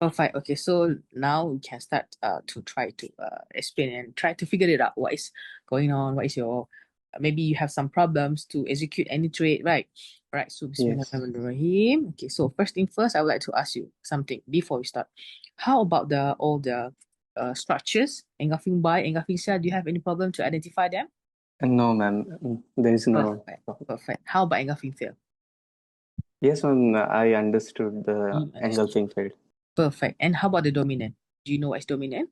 Perfect. Okay, so now we can start to try to explain and try to figure it out. What is going on? What is your maybe you have some problems to execute any trade, right? Right. So Yes. Bismillahirrahmanirrahim. Okay, so first thing first, I would like to ask you something before we start. How about all the structures, engulfing buy, engulfing sell? Do you have any problem to identify them? No, ma'am. There is no. Perfect. Perfect. How about engulfing fail? Yes, ma'am. I understood the You understood. engulfing field. Perfect. And how about the dominant? Do you know what's dominant?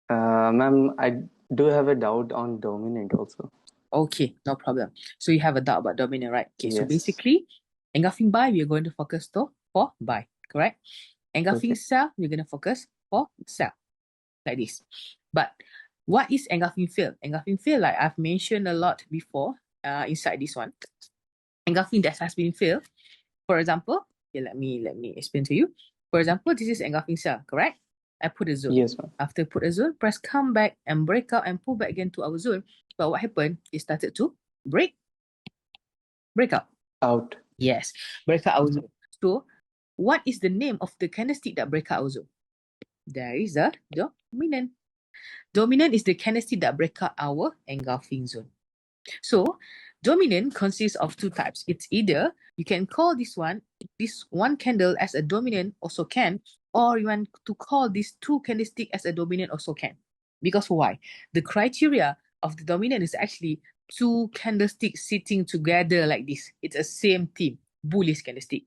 Ma'am, I do have a doubt on dominant also. Okay, no problem. So you have a doubt about dominant, right? Okay, so Yes. basically, engulfing buy, we are going to focus for buy, correct? Engulfing Okay. sell, we're going to focus for sell, like this. But what is engulfing fill? Engulfing fill, like I've mentioned a lot before, inside this one. Engulfing that has been filled. For example, okay, let me explain to you. For example, this is engulfing cell, correct? I put a zone. Yes, ma'am. After put a zone, press come back and break out and pull back again to our zone. But what happened? It started to break out. Out. Yes, break out our zone. So, what is the name of the candlestick that break out our zone? There is a dominant. Dominant is the candlestick that break out our engulfing zone. So, dominant consists of two types. It's either you can call this one candle as a dominant also can, or you want to call these two candlestick as a dominant also can. Because why? The criteria of the dominant is actually two candlesticks sitting together like this. It's a same theme, bullish candlestick.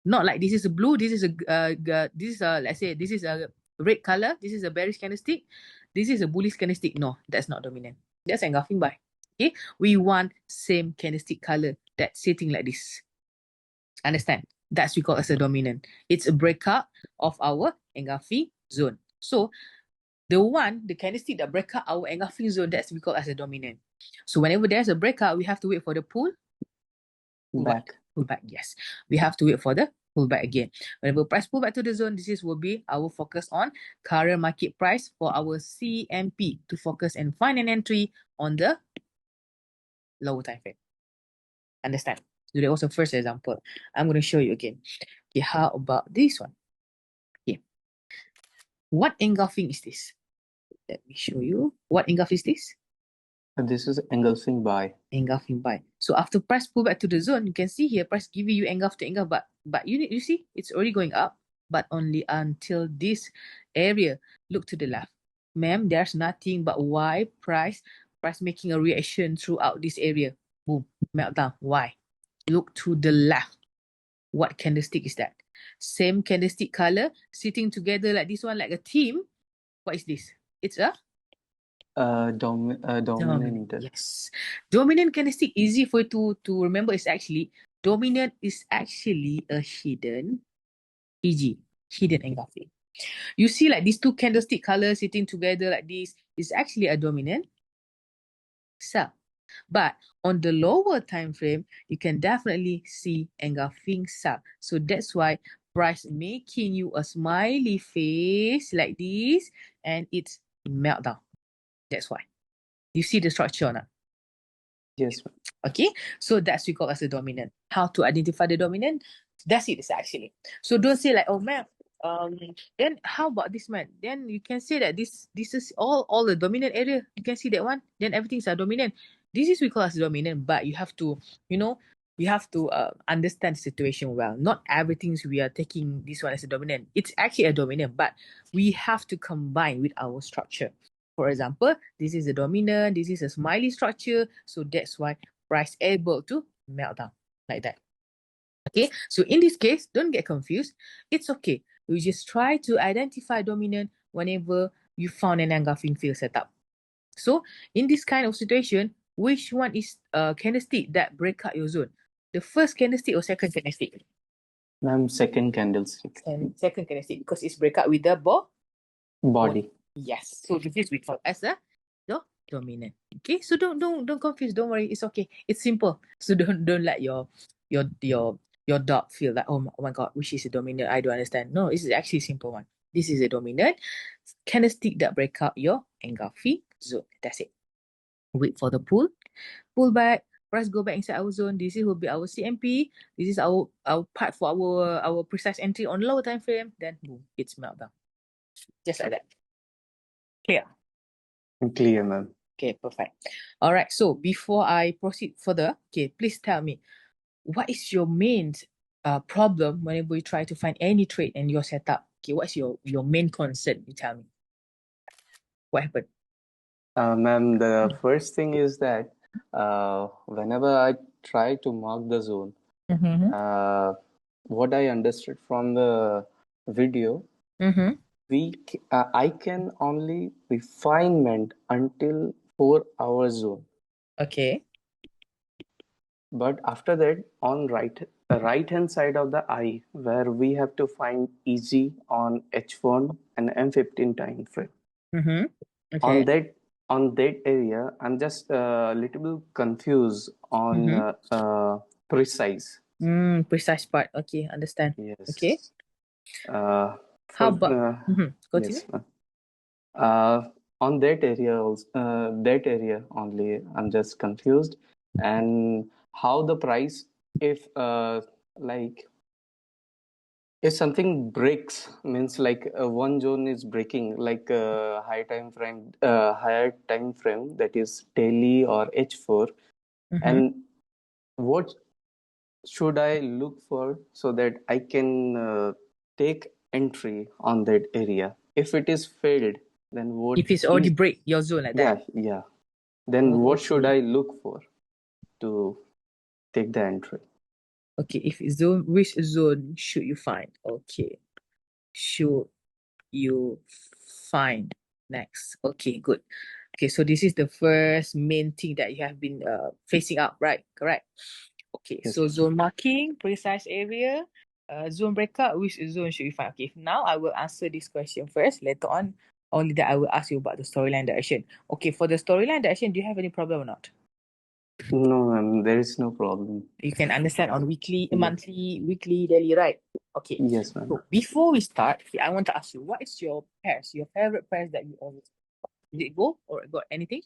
Not like this is a blue, this is a let's say this is a red color, this is a bearish candlestick, this is a bullish candlestick. No, that's not dominant. That's engulfing buy. Okay, we want same candlestick color that's sitting like this. Understand? That's we call as a dominant. It's a breakout of our engulfing zone. So the candlestick that break out our engulfing zone, that's we call as a dominant. So whenever there's a breakout, we have to wait for the pull Back. back. Yes, we have to wait for the pullback again. Whenever price pull back to the zone, will be our focus on current market price for our CMP to focus and find an entry on the lower time frame. Understand? So that was the first example. I'm going to show you again. Okay, how about this one? Okay, what engulfing is this? Let me show you. What engulf is this? This is engulfing buy. Engulfing buy. So after price pull back to the zone, you can see here price giving you engulf to engulf, but you see it's already going up, but only until this area. Look to the left, ma'am. There's nothing but why price making a reaction throughout this area. Boom, meltdown. Why? Look to the left. What candlestick is that? Same candlestick color sitting together like this one, like a team. What is this? It's a Dominant. Yes. Dominant candlestick, easy for you to remember, is actually dominant is actually a hidden hidden engulfing. You see like these two candlestick colors sitting together like this is actually a dominant sell. But on the lower time frame, you can definitely see engulfing sell. So that's why price making you a smiley face like this and it's meltdown. That's why. You see the structure or not? Yes, ma'am. Okay, so that's we call as a dominant. How to identify the dominant? That's it, actually. So don't say like, oh man, then how about this man? Then you can say that this is all the dominant area. You can see that one. Then everything's a dominant. This is we call as dominant, but you have to, you have to understand the situation well. Not everything we are taking this one as a dominant. It's actually a dominant, but we have to combine with our structure. For example, this is a dominant, this is a smiley structure, so that's why price able to melt down like that. Okay, so in this case, don't get confused. It's okay. We just try to identify dominant whenever you found an engulfing field setup. So in this kind of situation, which one is a candlestick that break out your zone? The first candlestick or second candlestick? Ma'am, second candlestick. And second candlestick because it's break out with the Body. Yes. So this is we call as a dominant. Okay. So don't confuse. Don't worry. It's okay. It's simple. So don't let your dog feel like, oh my god, which is a dominant? I don't understand. No, this is actually a simple one. This is a dominant candlestick that break out your engulfing zone. That's it. Wait for the pull back. Price go back inside our zone. This will be our CMP. This is our part for our precise entry on lower time frame. Then boom, it's meltdown. Just like that. Clear? Clear, ma'am. Okay, perfect. All right, so before I proceed further, okay, please tell me, what is your main problem whenever you try to find any trade in your setup? Okay, what's your main concern? You tell me. What happened? Ma'am, the first thing is that whenever I try to mark the zone, Mm-hmm. what I understood from the video, Mm-hmm. I can only refinement until 4 hour zone. Okay. But after that, on right hand side of the eye, where we have to find easy on H1 and M15 time frame. Mm-hmm. On Okay. that area, I'm just a little bit confused on Mm-hmm. precise. Precise part. Okay, understand. Okay. Yes. Uh, How for about continue? yes. On that area also, that area only, I'm just confused. And how the price, if like if something breaks, means like one zone is breaking, like higher time frame, that is daily or H4, Mm-hmm. and what should I look for so that I can take entry on that area? If it is failed, then what If it's already is, break your zone like that. yeah, then what should Okay. I look for to take the entry? Okay, if it's zone, which zone should you find? Okay. Should you find next? Okay, good. Okay, so this is the first main thing that you have been facing up, right? Correct. Okay, Yes, so ma'am. zone marking, precise area, zone breakout, which zone should you find? Okay, now I will answer this question first. Later on, only that I will ask you about the storyline direction. Okay, for the storyline direction, do you have any problem or not? No, ma'am, there is no problem. You can understand on weekly, Yes, weekly, daily, right? Okay. yes, ma'am. So before we start, okay, I want to ask you, what is your pairs, your favorite pairs that you always? Did it go or got anything?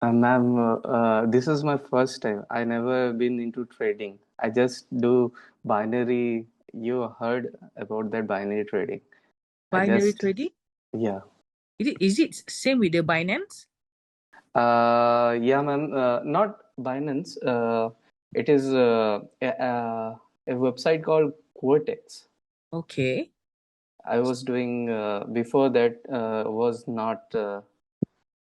Ma'am, this is my first time. I never been into trading. I just do binary. You heard about that binary trading. I Binary just, trading? yeah. Is it same with the Binance? Yeah, ma'am. Not Binance. It is a website called Cortex. Okay. I was doing before that was not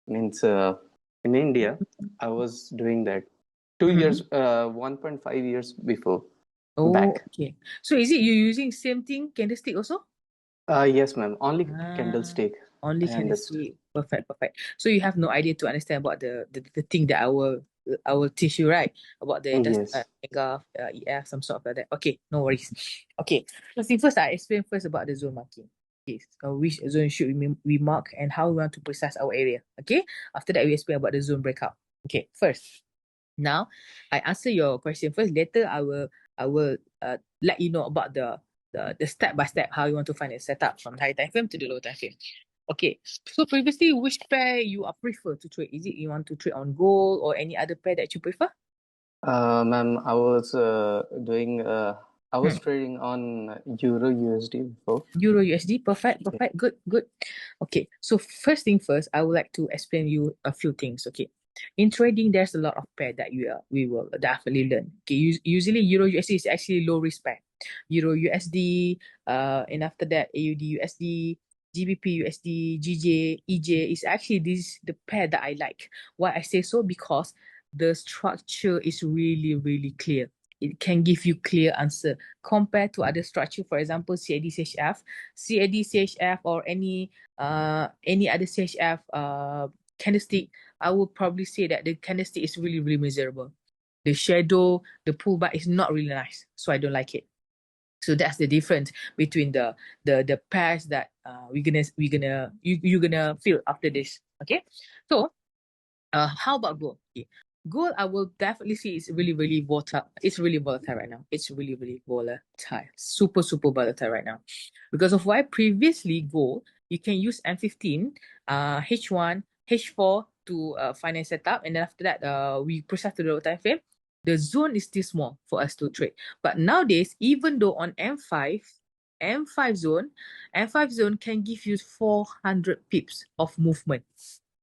means in India. I was doing that 2 years, 1.5 years before Oh, back. okay. So is it you using same thing, candlestick also? Yes, ma'am. Only Ah, candlestick. only I understood. candlestick. Perfect, perfect. So you have no idea to understand about the thing that I will teach you, right? About the Yes. mega EF, some sort of like that. Okay, no worries. Okay. First thing first, I explain first about the zone marking. Okay, so which zone should we mark and how we want to precise our area. Okay. After that, we explain about the zone breakout. Okay. First, now I answer your question first. Later, I will let you know about the step by step how you want to find a setup from high time frame to the low time frame. Okay, so previously, which pair you prefer to trade? Is it you want to trade on gold or any other pair that you prefer? Ma'am, I was doing. I Hmm. was trading on Euro USD before. Euro USD, perfect, Yeah. perfect, good, good. Okay, so first thing first, I would like to explain you a few things. Okay, in trading, there's a lot of pair that we will definitely learn. Okay, usually Euro USD is actually low risk pair. Euro USD, and after that AUD USD, GBP USD, GJ, EJ is actually the pair that I like. Why I say so? Because the structure is really really clear. It can give you clear answer compared to other structure, for example, CAD CHF, or any other CHF candlestick. I would probably say that the candlestick is really really miserable. The shadow, the pullback is not really nice, so I don't like it. So that's the difference between the pairs that you're gonna feel after this. Okay, so how about gold? Okay. Gold, I will definitely see it's really, really volatile. It's really volatile right now. It's really, really volatile. Super, super volatile right now. Because of why previously gold, you can use M15, H1, H4 to finance setup. And then after that, we process to the low time frame. The zone is still small for us to trade. But nowadays, even though on M5 zone, M5 zone can give you 400 pips of movement.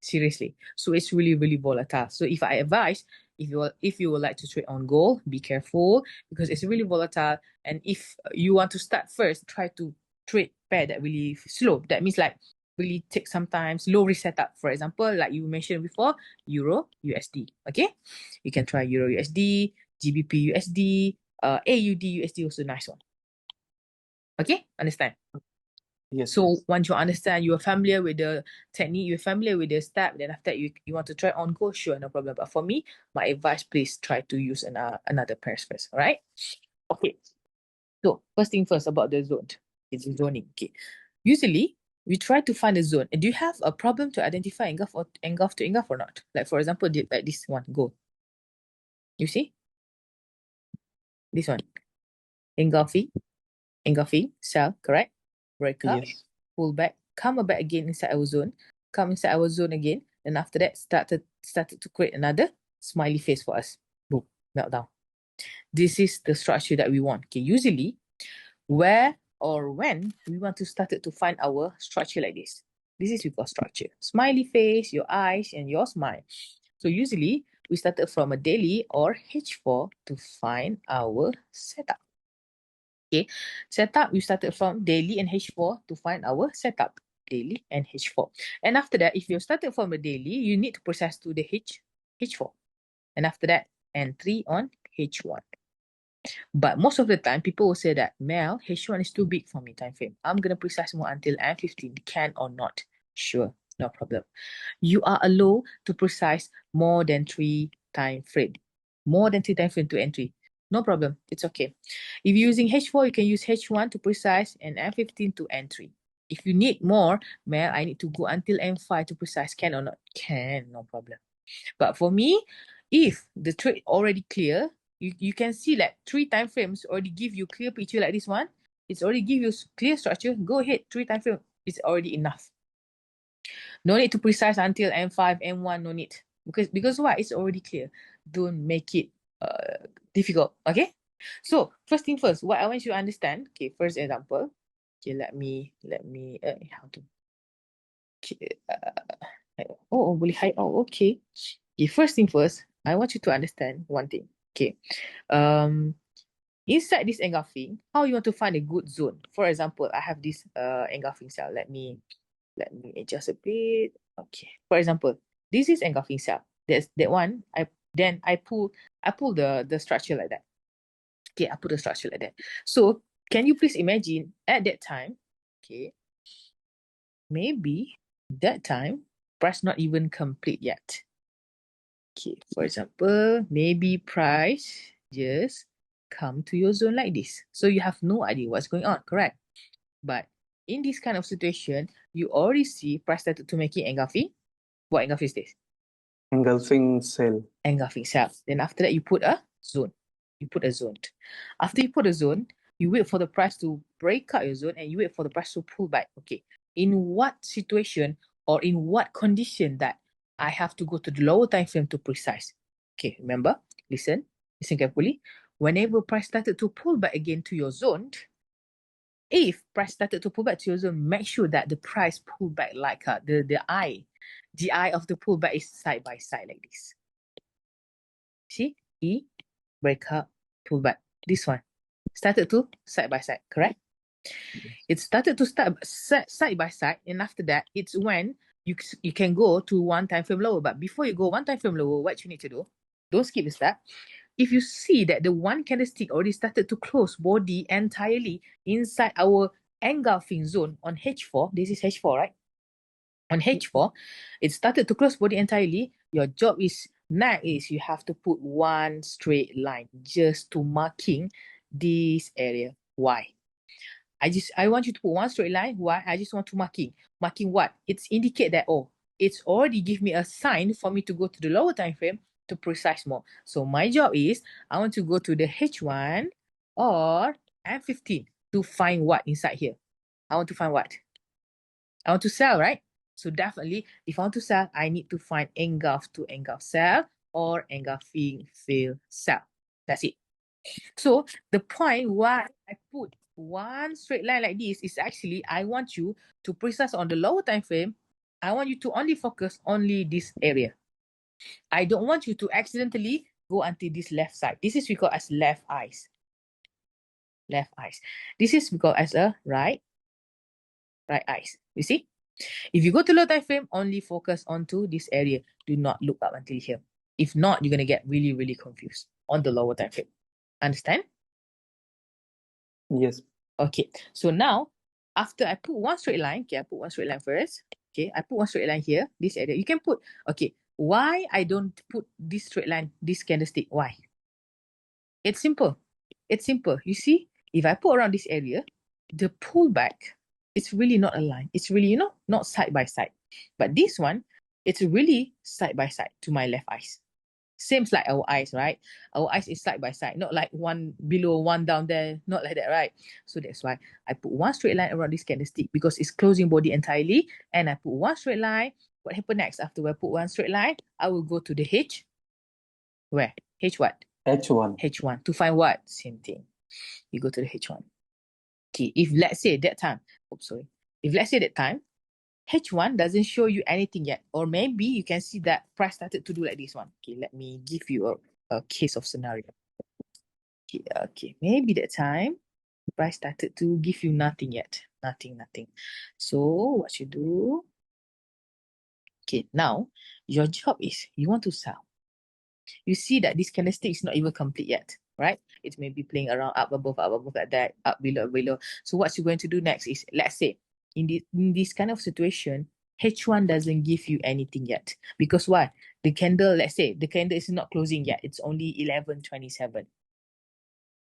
Seriously. So it's really, really volatile. So if I advise, if you would like to trade on gold, be careful because it's really volatile. And if you want to start first, try to trade pair that really slow. That means like really take sometimes low risk setup. For example, like you mentioned before, Euro USD. Okay, you can try Euro USD, GBP USD, AUD USD also nice one. Okay, understand? Yes. So once you understand, you're familiar with the technique, you're familiar with the step, then after that you want to try on go, sure, no problem. But for me, my advice, please try to use another pairs first, all right? Okay. So first thing first about the zone. It's zoning. Okay. Usually we try to find a zone. And do you have a problem to identify engulf to engulf or not? Like for example, like this one, go. You see? This one. Engulfing, sell, correct? Break up, Yes. pull back, come back again inside our zone, come inside our zone again, and after that started to create another smiley face for us. Boom, meltdown. This is the structure that we want. Okay, usually where or when we want to start to find our structure like this. This is we call structure. Smiley face, your eyes, and your smile. So usually we started from a daily or H4 to find our setup. Okay, setup, we started from daily and H4 to find our setup, daily and H4. And after that, if you started from a daily, you need to process to the H4. And after that, entry on H1. But most of the time, people will say that, Mel, H1 is too big for me, time frame. I'm going to process more until M15, can or not. Sure, no problem. You are allowed to process more than 3 time frame. More than 3 time frame to entry. No problem, it's okay. If you're using H4, you can use H1 to precise and M15 to entry. If you need more, Mel, I need to go until M5 to precise, can or not? Can, no problem. But for me, if the trade already clear, you can see like 3 time frames already give you clear picture like this one. It's already give you clear structure. Go ahead, 3 time frame is already enough. No need to precise until M5, M1, no need. Because why? It's already clear. Don't make it difficult, okay? So, first thing first, what I want you to understand, okay, first example. Okay, let me, how to, okay, boleh hide, okay. Okay, first thing first, I want you to understand one thing, okay. Inside this engulfing, how you want to find a good zone? For example, I have this engulfing cell. Let me adjust a bit. Okay. For example, this is engulfing cell. That's that one. I pull the structure like that. Okay, I put the structure like that. So can you please imagine at that time? Okay. Maybe that time price not even complete yet. Okay, for example, maybe price just come to your zone like this. So you have no idea what's going on, correct? But in this kind of situation, you already see price started to make it engulfing. What engulfing is this? Engulfing cell. Engulfing cell. Then after that, you put a zone. You put a zone. After you put a zone, you wait for the price to break out your zone and you wait for the price to pull back. Okay. In what situation or in what condition that I have to go to the lower time frame to precise? Okay, remember, listen carefully. Whenever price started to pull back again to your zone, if price started to pull back to your zone, make sure that the price pull back like the eye of the pullback is side by side like this. See? E, break up, pull back. This one started to side by side, correct? It started to start side by side, and after that, it's when you can go to 1 time frame lower. But before you go 1 time frame lower, what you need to do, don't skip the step. If you see that the one candlestick already started to close body entirely inside our engulfing zone on H4, this is H4, right? On H4, it started to close body entirely. Your job is next is you have to put one straight line just to marking this area. Why? I want you to put one straight line. Why? I just want to marking. Marking what? It's indicate that, oh, it's already give me a sign for me to go to the lower time frame to precise more. So my job is I want to go to the H1 or M15 to find what inside here. I want to find what? I want to sell, right? So definitely, if I want to sell, I need to find engulf to engulf sell or engulfing fail sell. That's it. So the point why I put one straight line like this is actually, I want you to precise on the lower time frame. I want you to only focus only this area. I don't want you to accidentally go until this left side. This is we call as left eyes. Left eyes. This is we call as a right eyes. You see? If you go to low time frame, only focus onto this area. Do not look up until here. If not, you're going to get really, really confused on the lower time frame. Understand? Yes. Okay. So now, after I put one straight line, okay, I put one straight line first. Okay, I put one straight line here, this area. You can put, okay, why I don't put this straight line, this candlestick? Why? It's simple. It's simple. You see, if I put around this area, the pullback, it's really not aligned. It's really, you know, not side by side. But this one, it's really side by side to my left eyes. Same like our eyes, right? Our eyes is side by side, not like one below, one down there, not like that, right? So that's why I put one straight line around this candlestick because it's closing body entirely. And I put one straight line. What happened next? After I put one straight line, I will go to the H. Where? H what? H1. H1. To find what? Same thing. You go to the H1. Okay, if let's say that time, if let's say that time, H1 doesn't show you anything yet, or maybe you can see that price started to do like this one. Okay, let me give you a case of scenario. Okay, maybe that time price started to give you nothing yet. Nothing. So what you do? Okay, now your job is you want to sell. You see that this candlestick is not even complete yet, right? It may be playing around up above like that, up below. So what you're going to do next is, let's say, in this kind of situation, H1 doesn't give you anything yet. Because why? The candle, let's say, the candle is not closing yet. It's only 11:27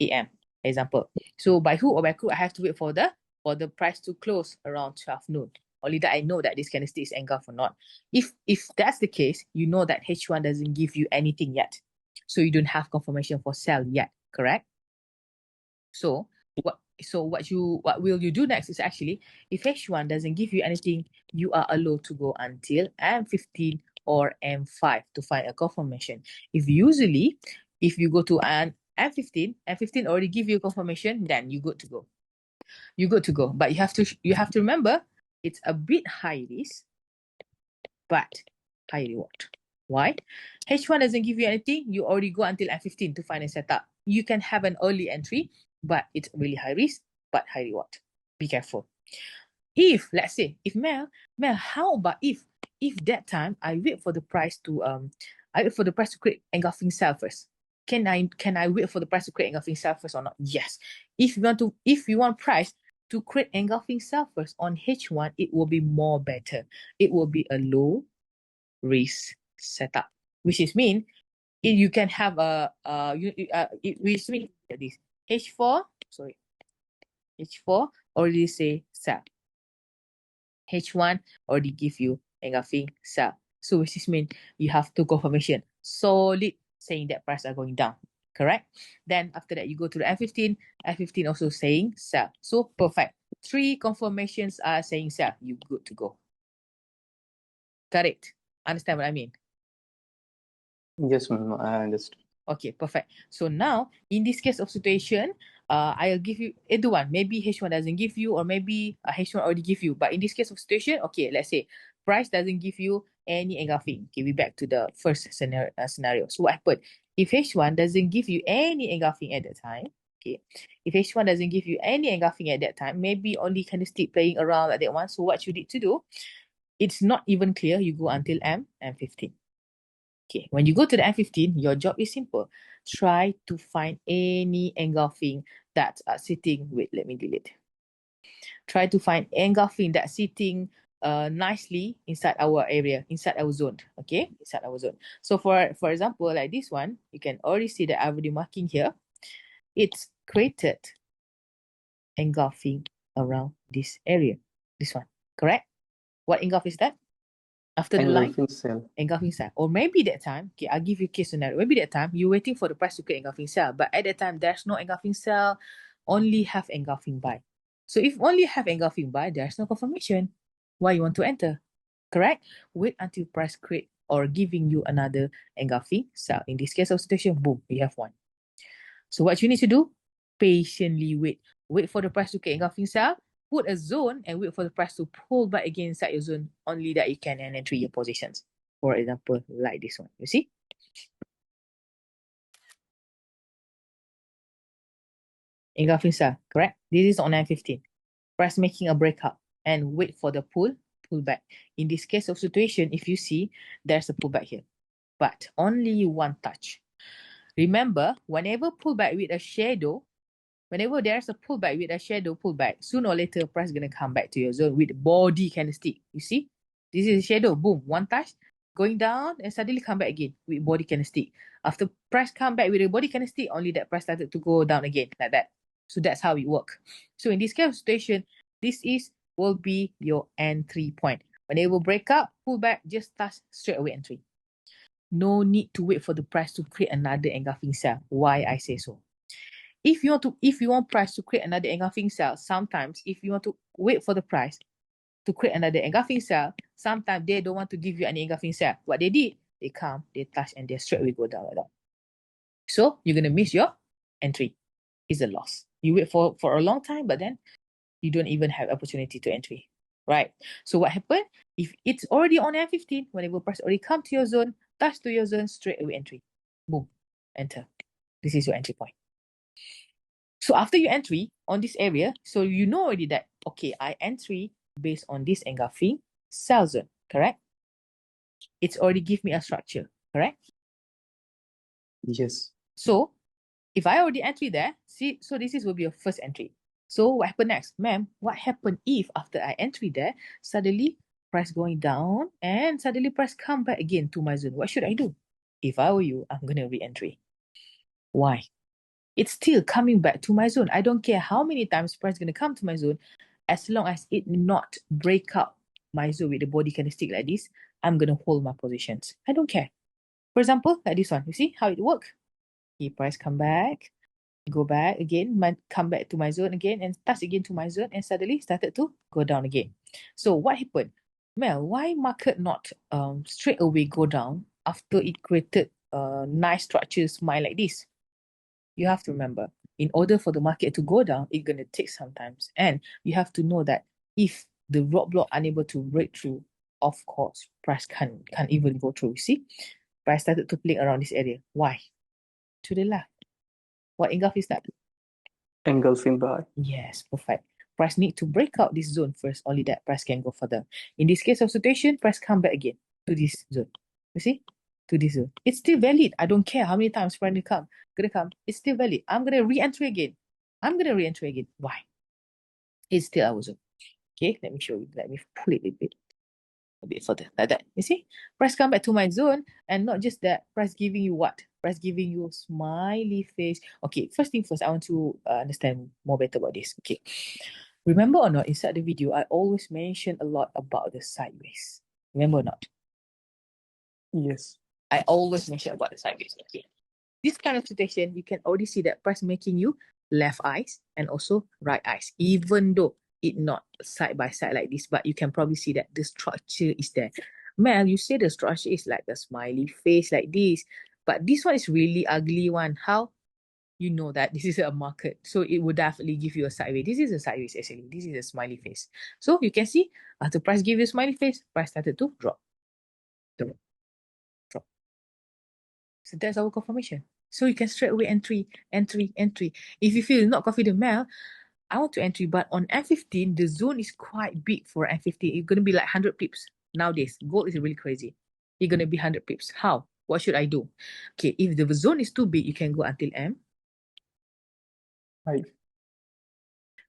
a.m. example. So by hook or by crook, I have to wait for the price to close around 12 noon. Only that I know that this candlestick is engulfed or not. If that's the case, you know that H1 doesn't give you anything yet. So you don't have confirmation for sell yet, correct? So what will you do next is actually, if H1 doesn't give you anything, you are allowed to go until M15 or M5 to find a confirmation. If you go to an M15 already give you confirmation, then you're good to go. You're good to go. But you have to remember, it's a bit high risk, but high reward. Why? H1 doesn't give you anything, you already go until M15 to find a setup. You can have an early entry, but it's really high risk, but high reward. Be careful. If, let's say, if Mel, how about if that time I wait for the price to create engulfing sell first? Can I wait for the price to create engulfing sell first or not? Yes. If you want price to create engulfing sell first on H1, it will be more better. It will be a low risk setup, which is mean you can have which means this H4 already say sell. H1 already give you engulfing sell. So which is mean you have two confirmation solid saying that price are going down, correct? Then after that you go to the F15 also saying sell. So perfect. 3 confirmations are saying sell. You good to go. Correct. Understand what I mean? Yes, ma'am, I understand. Okay, perfect. So now, in this case of situation, I'll give you either one. Maybe H1 doesn't give you, or maybe H1 already give you. But in this case of situation, okay, let's say price doesn't give you any engulfing. Okay, we back to the first scenario. So what happened? If H1 doesn't give you any engulfing at that time, okay, if H1 doesn't give you any engulfing at that time, maybe only candlestick playing around like that one. So what you need to do, it's not even clear. You go until M15. Okay, when you go to the M15, your job is simple. Try to find any engulfing that are sitting, wait, let me delete. Try to find engulfing that's sitting nicely inside our area, inside our zone, okay? Inside our zone. So for example, like this one, you can already see that I've already marking here. It's created engulfing around this area, this one, correct? What engulf is that? After the line? Engulfing sell. Or maybe that time, okay, I'll give you a case scenario. Maybe that time you're waiting for the price to create engulfing sell, but at that time there's no engulfing sell, only have engulfing buy. So if only have engulfing buy, there's no confirmation why you want to enter. Correct? Wait until price create or giving you another engulfing sell. In this case of situation, boom, you have one. So what you need to do? Patiently wait. wait for the price to create engulfing cell, put a zone, and wait for the price to pull back again inside your zone. Only that you can entry your positions. For example, like this one. You see? Engulfing cell, correct? This is on M15. Price making a breakout and wait for the pullback. In this case of situation, if you see, there's a pullback here, but only one touch. Remember, whenever pullback with a shadow, whenever there's a pullback with a shadow pullback, sooner or later, price is going to come back to your zone with body candlestick. You see? This is a shadow. Boom. One touch. Going down and suddenly come back again with body candlestick. After price come back with a body candlestick, only that price started to go down again like that. So that's how it works. So in this kind of situation, this will be your entry point. Whenever break up, pull back, just touch straight away entry. No need to wait for the price to create another engulfing cell. Why I say so? If you want price to create another engulfing cell, sometimes if you want to wait for the price to create another engulfing cell, sometimes they don't want to give you any engulfing cell. What they did, they come, they touch, and they straight away go down like that. So you're gonna miss your entry. It's a loss. You wait for a long time, but then you don't even have opportunity to entry, right? So what happened? If it's already on M15, whenever price already come to your zone, touch to your zone, straight away entry. Boom, enter. This is your entry point. So after you entry on this area, so you know already that, okay, I entry based on this engulfing cell zone, correct? It's already give me a structure, correct? Yes. So if I already entry there, see, so this will be your first entry. So what happened next? Ma'am, what happened if after I entry there, suddenly price going down and suddenly price come back again to my zone? What should I do? If I were you, I'm going to re-entry. Why? It's still coming back to my zone. I don't care how many times price is going to come to my zone, as long as it not break up my zone with the body candlestick like this, I'm going to hold my positions. I don't care. For example, like this one, you see how it works? Okay, price come back, go back again, come back to my zone again, and touch again to my zone, and suddenly started to go down again. So what happened? Mel, why market not straight away go down after it created a nice structure smile like this? You have to remember, in order for the market to go down, it's going to take some time. And you have to know that if the roadblock unable to break through, of course, price can't even go through. You see, price started to play around this area. Why? To the left. What engulf is that? Engulfing buy. Yes, perfect. Price need to break out this zone first. Only that price can go further. In this case of situation, price come back again to this zone. You see? To this zone. It's still valid. I don't care how many times price gonna come. It's still valid. I'm gonna re-entry again. Why? It's still our zone. Okay, let me show you. Let me pull it a bit further. Like that. You see? Price come back to my zone, and not just that, price giving you what? Price giving you smiley face. Okay, first thing first, I want to understand more better about this. Okay. Remember or not, inside the video, I always mention a lot about the sideways. Remember or not? Yes. I always mention about the sideways. Okay. This kind of situation, you can already see that price making you left eyes and also right eyes, even though it not side by side like this, but you can probably see that the structure is there. Mel, you say the structure is like the smiley face like this, but this one is really ugly one. How? You know that this is a market, so it would definitely give you a sideways. This is a sideways actually. This is a smiley face. So you can see after price give you a smiley face, price started to drop. Drop. So that's our confirmation. So you can straight away entry. If you feel not confident, Mel, I want to entry, but on M15, the zone is quite big for M15. It's going to be like 100 pips. Nowadays, gold is really crazy. It's going to be 100 pips. How? What should I do? Okay, if the zone is too big, you can go until M. Right.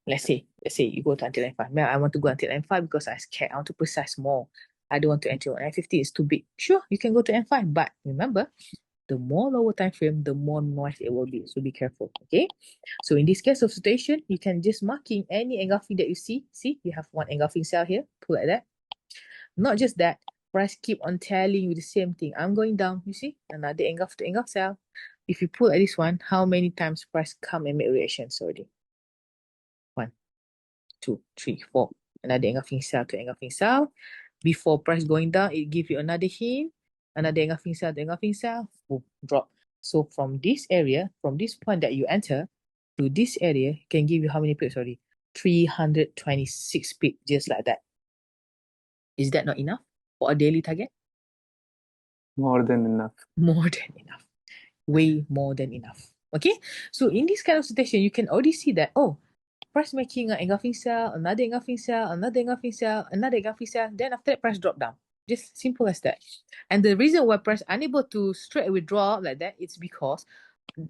Let's say you go to until M5. Mel, I want to go until M5 because I'm scared. I want to precise more. I don't want to enter on M50. It's too big. Sure, you can go to M5, but remember, the more lower time frame, the more noise it will be. So be careful, okay? So in this case of situation, you can just marking any engulfing that you see. See, you have one engulfing cell here. Pull like that. Not just that, price keep on telling you the same thing. I'm going down. You see, another engulf to engulf cell. If you pull at this one, how many times price come and make reactions already? 1, 2, 3, 4. Another engulfing cell to engulfing cell. Before price going down, it give you another hint. Another engulfing cell to engulfing cell. Boom, drop. So from this area, from this point that you enter, to this area can give you how many pips? Sorry, 326 pips, just like that. Is that not enough for a daily target? More than enough. More than enough. Way more than enough. Okay, so in this kind of situation, you can already see that, oh, price making an engulfing sell, another engulfing sell, another engulfing sell, another engulfing sell, then after that price drop down. Just simple as that. And the reason why price unable to straight away draw like that, it's because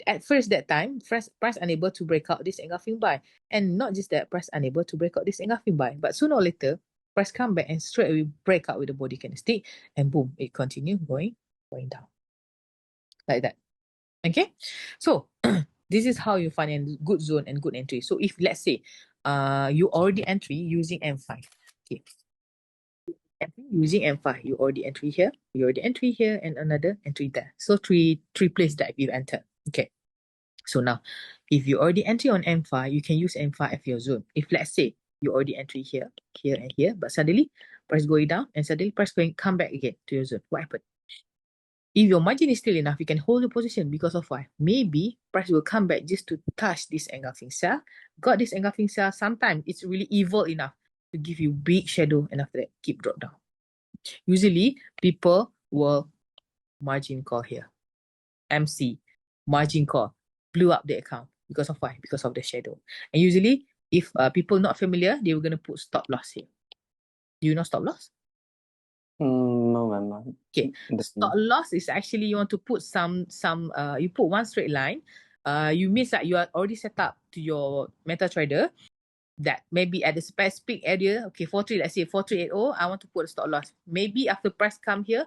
at first that time, price unable to break out this engulfing buy. And not just that, price unable to break out this engulfing buy, but sooner or later, price come back and straight away break out with the body candlestick, and boom, it continue going down. Like that. Okay, so this is how you find a good zone and good entry. So if let's say you already entry using M5, okay, using M5, you already entry here, and another entry there. So three place that you enter. Okay, so now if you already entry on M5, you can use M5 as your zone. If let's say you already entry here, and here, but suddenly price going down and suddenly price going come back again to your zone, what happened? If your margin is still enough, you can hold the position because of why? Maybe price will come back just to touch this engulfing cell. Got this engulfing cell, sometimes it's really evil enough to give you big shadow and after that keep drop down. Usually, people will margin call here. MC, margin call, blew up the account. Because of why? Because of the shadow. And usually, if people not familiar, they were going to put stop loss here. Do you know stop loss? No, ma'am. Okay, stop loss is actually you want to put you put one straight line. You means that you are already set up to your MetaTrader that maybe at the specific area, okay, 43, let's say 4380, I want to put a stop loss. Maybe after price come here,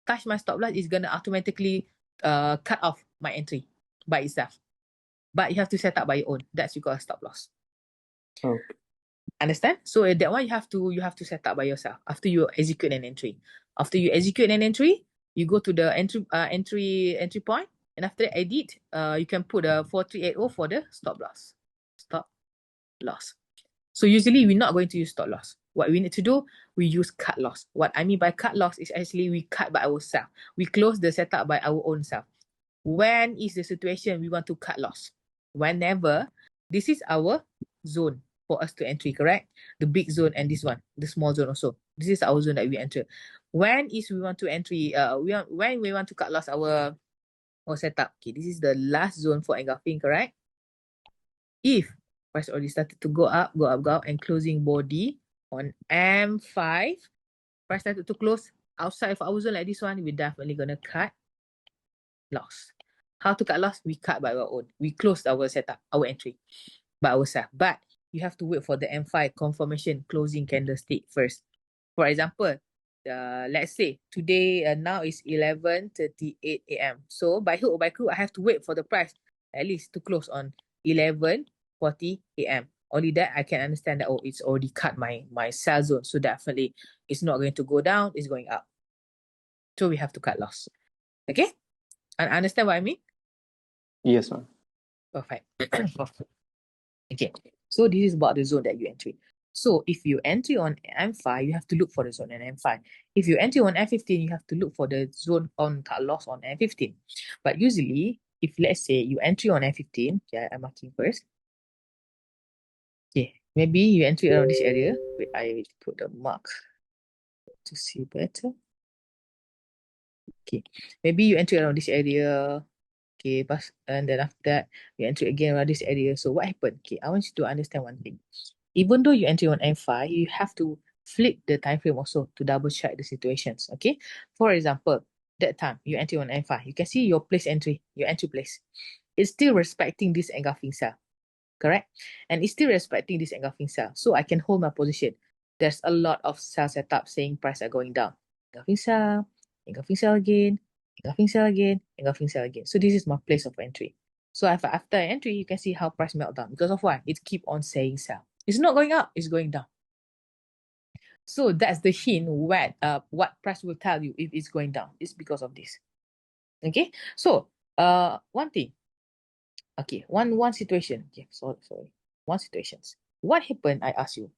touch my stop loss is gonna automatically cut off my entry by itself. But you have to set up by your own. That's you call a stop loss. Okay. Understand? So that one you have to set up by yourself after you execute an entry. After you execute an entry, you go to the entry point, and after that edit, you can put a 4380 for the stop loss. Stop loss. So usually we're not going to use stop loss. What we need to do, we use cut loss. What I mean by cut loss is actually we cut by ourselves. We close the setup by our own self. When is the situation we want to cut loss? Whenever this is our zone for us to entry, correct? The big zone and this one, the small zone also. This is our zone that we enter. When is we want to entry? When we want to cut loss our setup. Okay, this is the last zone for engulfing, correct? If price already started to go up, and closing body on M5, price started to close outside of our zone like this one, we're definitely gonna cut loss. How to cut loss? We cut by our own. We closed our setup, our entry by ourselves. But you have to wait for the M5 confirmation closing candlestick first. For example, let's say today now is 11:38 a.m. So by hook or by crook, I have to wait for the price at least to close on 11:40 a.m. Only that I can understand that, oh, it's already cut my sell zone. So definitely it's not going to go down, it's going up. So we have to cut loss. Okay? And understand what I mean? Yes, ma'am. Perfect. Okay. So this is about the zone that you entry. So if you entry on M5, you have to look for the zone on M5. If you entry on M15, you have to look for the zone on cut loss on M15. But usually, if let's say you entry on M15, okay, I'm marking first. Okay, maybe you entry around this area. Wait, I put the mark to see better. Okay, maybe you entry around this area. Okay, and then after that, you entry again around this area. So what happened? Okay, I want you to understand one thing. Even though you enter on M5, you have to flip the time frame also to double check the situations. Okay, for example, that time you enter on M5, you can see your place entry, your entry place. It's still respecting this engulfing cell, correct? And it's still respecting this engulfing cell. So I can hold my position. There's a lot of cell setup saying price are going down. Engulfing cell again, engulfing cell again, engulfing cell again. So this is my place of entry. So after entry, you can see how price meltdown. Because of why? It keep on saying sell. It's not going up, it's going down. So that's the hint what price will tell you if it's going down. It's because of this. Okay, so one thing. Okay, one situation. Okay, sorry. One situations. What happened? I ask you.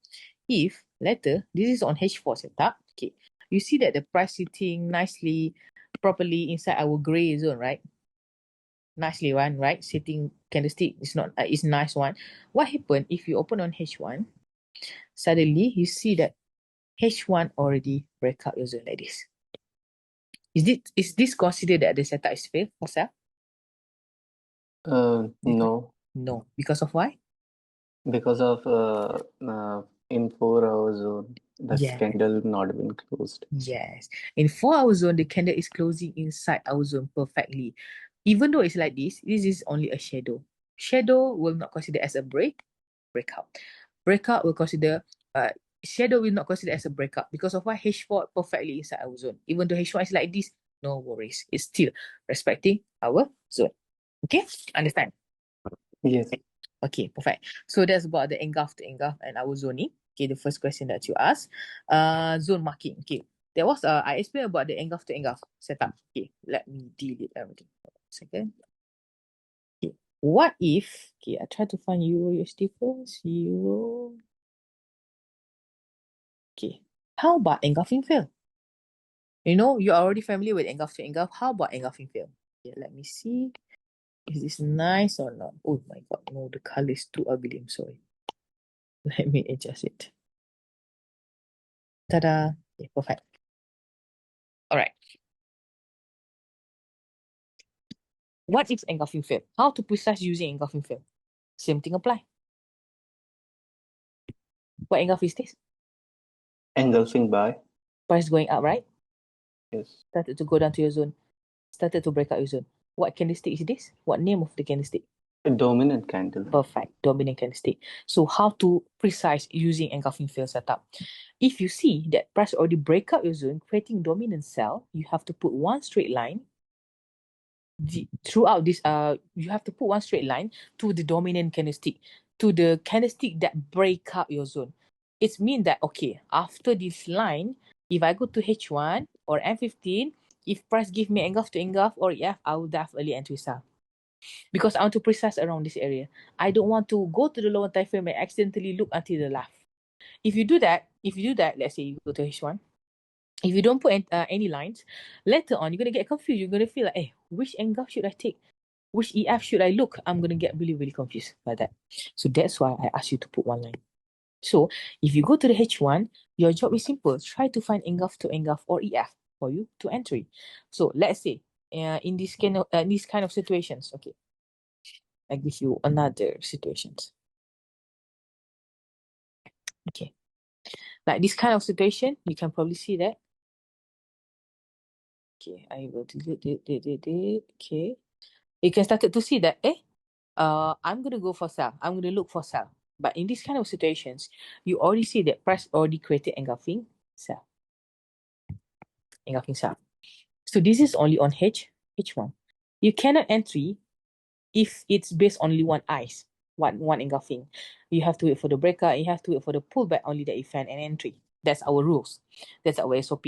If later this is on H4 setup, okay, you see that the price sitting nicely, properly inside our gray zone, right? nicely one, right? Sitting candlestick is not is nice one. What happened if you open on H1? Suddenly you see that H1 already break out your zone like this. Is this considered that the setup is failed for sell? No, No. Because of why? because of in 4 hours zone, the Yeah. candle not been closed. Yes. In 4 hour zone, the candle is closing inside our zone perfectly. Even though it's like this is only a shadow. Shadow will not consider as a breakout. Breakout will consider shadow will not consider as a breakout because of why H4 perfectly inside our zone. Even though H1 is like this, no worries. It's still respecting our zone. Okay? Understand? Yes. Okay, perfect. So that's about the engulf to engulf and our zoning. Okay, the first question that you asked. Zone marking. Okay. There was I explained about the engulf to engulf setup. Okay, let me delete everything. Second. Okay. What if I try to find Euro USD first. Euro. Okay. How about engulfing fail? You know, you're already familiar with engulf to engulf. How about engulfing fail? Okay, let me see. Is this nice or not? Oh my god, no, the color is too ugly. I'm sorry. Let me adjust it. Ta-da. Okay, perfect. All right. What is engulfing fail? How to precise using engulfing fail? Same thing apply. What engulf is this? Engulfing buy. Price going up, right? Yes. Started to go down to your zone. Started to break out your zone. What candlestick is this? What name of the candlestick? A dominant candle. Perfect. Dominant candlestick. So how to precise using engulfing fail setup? If you see that price already break out your zone, creating dominant sell, you have to put one straight line throughout this you have to put one straight line to the dominant candlestick, to the candlestick that break up your zone. It means that okay, after this line, if I go to H1 or M15, if price give me engulf to engulf or EF, I will definitely entry sell because I want to precise around this area. I don't want to go to the lower time frame and accidentally look until the left. If you do that, let's say you go to H1, if you don't put any lines, later on, you're going to get confused. You're going to feel like, hey, which engulf should I take? Which EF should I look? I'm going to get really, really confused by that. So that's why I asked you to put one line. So if you go to the H1, your job is simple. Try to find engulf to engulf or EF for you to entry. So let's say in this kind of situations, okay, I give you another situations. Okay, like this kind of situation, you can probably see that. Okay, I will delete. Okay, you can start to see that, I'm going to go for sell. I'm going to look for sell. But in these kind of situations, you already see that price already created engulfing sell. Engulfing sell. So this is only on H1. You cannot entry if it's based on only one eyes, one engulfing. You have to wait for the breakout. You have to wait for the pullback only that you find an entry. That's our rules. That's our SOP.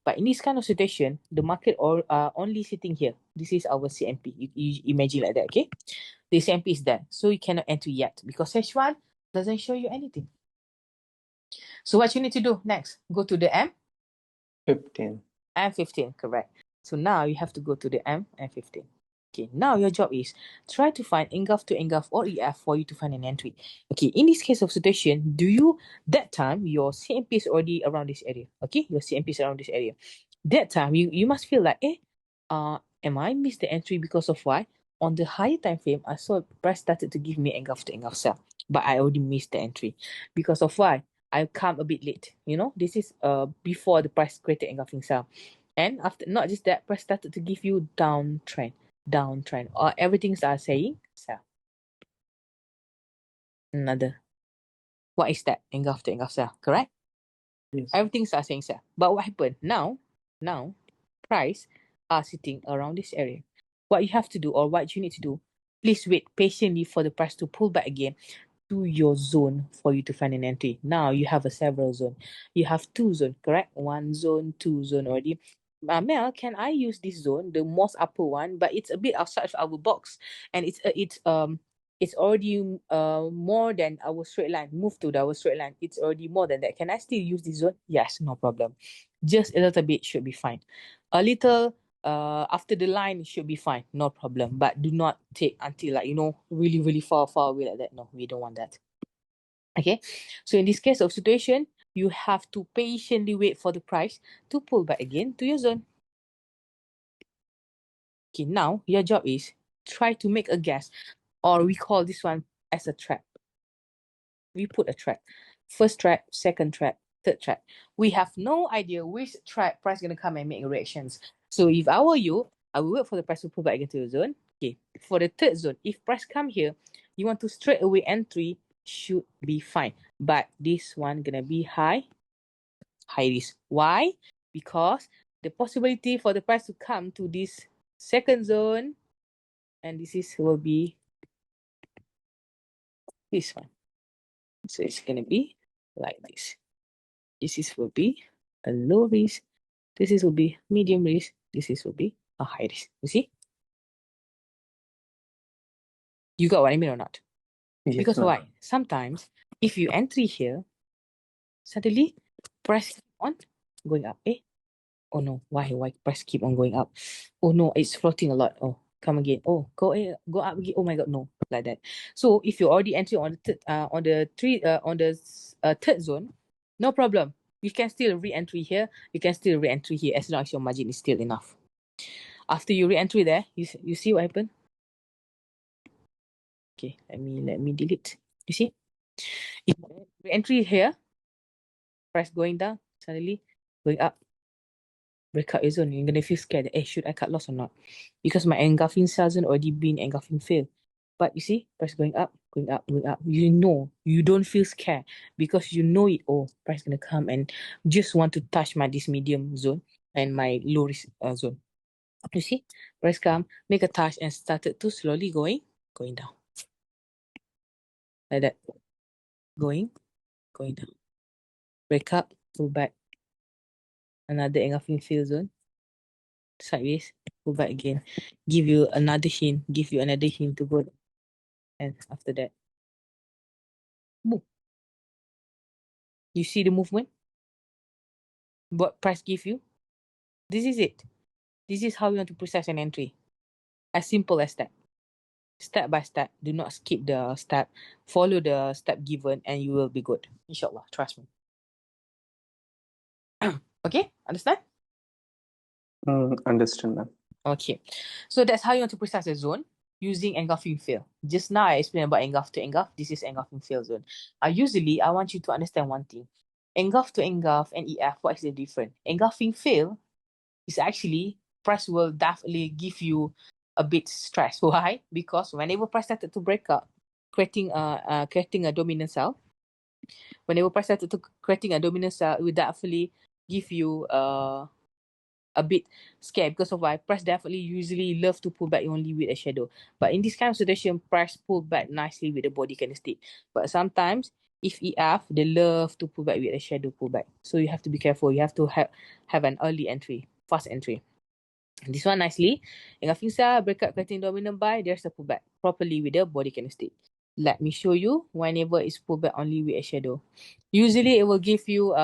But in this kind of situation, the market only sitting here. This is our CMP. You imagine like that, okay? The CMP is there. So you cannot enter yet because H1 doesn't show you anything. So what you need to do next? Go to the M15. M15, correct. So now you have to go to the M15. Okay, now your job is try to find engulf to engulf or EF for you to find an entry. Okay, in this case of situation, that time your CMP is already around this area. Okay, your CMP is around this area. That time you must feel like, am I missed the entry because of why? On the higher time frame, I saw price started to give me engulf to engulf sell, but I already missed the entry because of why? I come a bit late. You know, this is before the price created engulfing sell. And after, not just that, price started to give you downtrend, or everything's are saying sell. Another. What is that? Engulf to engulf sell, correct? Yes. Everything's are saying sell. But what happened? Now, price are sitting around this area. What you have to do or what you need to do, please wait patiently for the price to pull back again to your zone for you to find an entry. Now you have a several zone. You have two zone, correct? One zone, two zone already. Mel, can I use this zone, the most upper one, but it's a bit outside of our box, and it's already more than our straight line. Move to our straight line. It's already more than that. Can I still use this zone? Yes, no problem. Just a little bit should be fine. A little after the line, it should be fine, no problem. But do not take until like, really, really far away like that. No, we don't want that. Okay, so in this case of situation, you have to patiently wait for the price to pull back again to your zone. Okay, now your job is try to make a guess, or we call this one as a trap. We put a trap. First trap, second trap, third trap. We have no idea which trap price gonna come and make reactions. So if I were you, I will wait for the price to pull back into the zone. Okay, for the third zone, if price come here, you want to straight away entry, should be fine. But this one gonna be high risk. Why? Because the possibility for the price to come to this second zone, and will be this one. So it's gonna be like this. Will be a low risk. Will be medium risk. Will be a high risk. You see? You got what I mean or not? Yes, because ma'am. why? Sometimes if you entry here, suddenly price on going up. Oh no, why price keep on going up? Oh no, it's floating a lot. Oh, come again. Oh, go up again. Oh my god, no, like that. So if you already entry on the third zone, no problem. You can still re-entry here. You can still re-entry here as long as your margin is still enough. After you re-entry there, you see what happened? Okay, let me delete. You see? If re-entry here, price going down, suddenly going up. Break out your zone, you're gonna feel scared. Should I cut loss or not? Because my engulfing hasn't already been engulfing fail. But you see, price going up, going up, going up. You don't feel scared because you know it. Oh, price gonna come and just want to touch this medium zone and my low risk zone. You see, price come, make a touch and started to slowly going down. Like that. Going down. Break up, pull back. Another engulfing fail zone. Sideways, go back again, give you another hint to go, and after that, move. You see the movement? What price give you? This is it. This is how you want to process an entry. As simple as that. Step by step. Do not skip the step. Follow the step given and you will be good. Inshallah. Trust me. Okay? Understand? Understand, ma'am. Okay. So that's how you want to process a zone using engulfing fill. Just now I explained about engulf to engulf. This is engulfing fill zone. Usually I want you to understand one thing. Engulf to engulf and EF, what is the difference? Engulfing fill is actually price will definitely give you a bit stress. Why? Because whenever price started to break up, creating a dominant cell, whenever price started to creating a dominant cell, it will definitely give you a bit scared because of why price definitely usually love to pull back only with a shadow. But in this kind of situation, price pull back nicely with the body candlestick. But sometimes if EF, they love to pull back with a shadow pullback. So you have to be careful. You have to have an early entry, fast entry. And this one nicely, engulfing cell, breakout creating dominant buy, there's a pullback properly with the body candlestick. Let me show you whenever it's pullback only with a shadow. Usually it will give you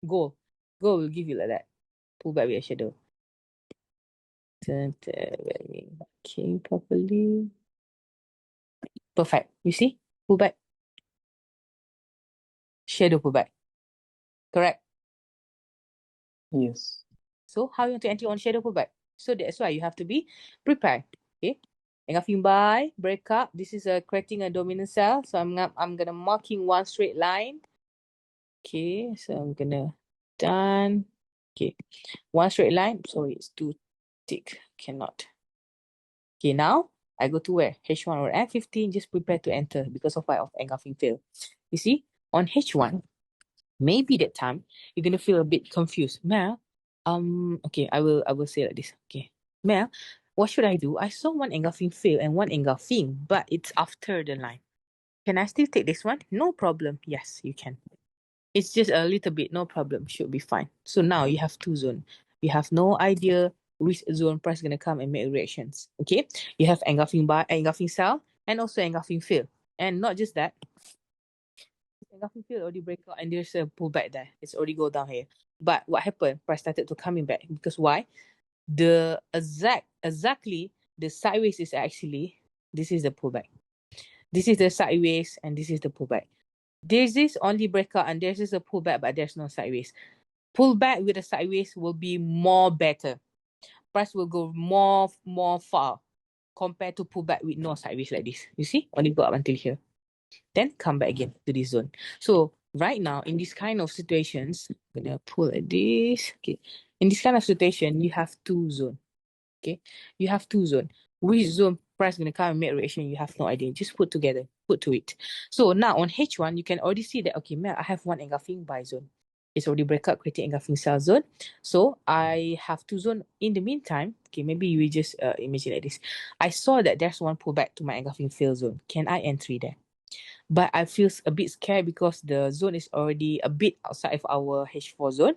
gold. Gold will give you like that. Pull back with a shadow. Let me marking properly. Perfect. You see? Pull back. Shadow pull back. Correct. Yes. So how you want to enter on shadow pullback? So that's why you have to be prepared. Okay. Engulfing buy, break up. This is creating a dominant cell. So I'm gonna marking one straight line. Okay, so I'm gonna done. Okay, one straight line. Sorry, it's too thick. Cannot. Okay, now I go to where? H1 or F15, just prepare to enter because of why of engulfing fail. You see, on H1, maybe that time you're gonna feel a bit confused. Mel, okay, I will say like this. Okay, Mel, what should I do? I saw one engulfing fail and one engulfing, but it's after the line. Can I still take this one? No problem. Yes, you can. It's just a little bit, no problem. Should be fine. So now you have two zones. You have no idea which zone price gonna come and make reactions. Okay, you have engulfing buy, engulfing sell, and also engulfing fill. And not just that, engulfing fill already break out and there's a pullback there. It's already go down here. But what happened? Price started to coming back because why? the exactly the sideways is actually, this is the pullback. This is the sideways and this is the pullback. This is only breakout and this is a pullback, but there's no sideways. Pullback with a sideways will be more better. Price will go more far compared to pullback with no sideways like this. You see? Only go up until here. Then come back again to this zone. So right now, in this kind of situations, I'm gonna pull like this. Okay. In this kind of situation, you have two zones. Okay. You have two zones. Which zone price gonna come and make reaction? You have no idea. Just put together, put to it. So now on H1, you can already see that, okay, I have one engulfing buy zone. It's already breakout, creating engulfing sell zone. So I have two zones. In the meantime, okay, maybe you will just imagine like this. I saw that there's one pullback to my engulfing fail zone. Can I entry there? But I feel a bit scared because the zone is already a bit outside of our H4 zone.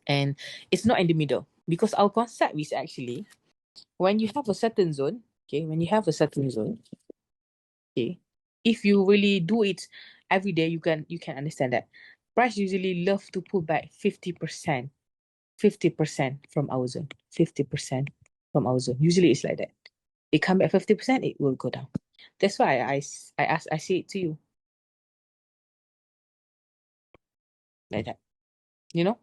And it's not in the middle. Because our concept is actually, when you have a certain zone, okay, okay, if you really do it every day, you can understand that. Price usually love to pull back 50% from our zone. 50% from our zone. Usually it's like that. It come back 50%, it will go down. That's why I say it to you. Like that. You know?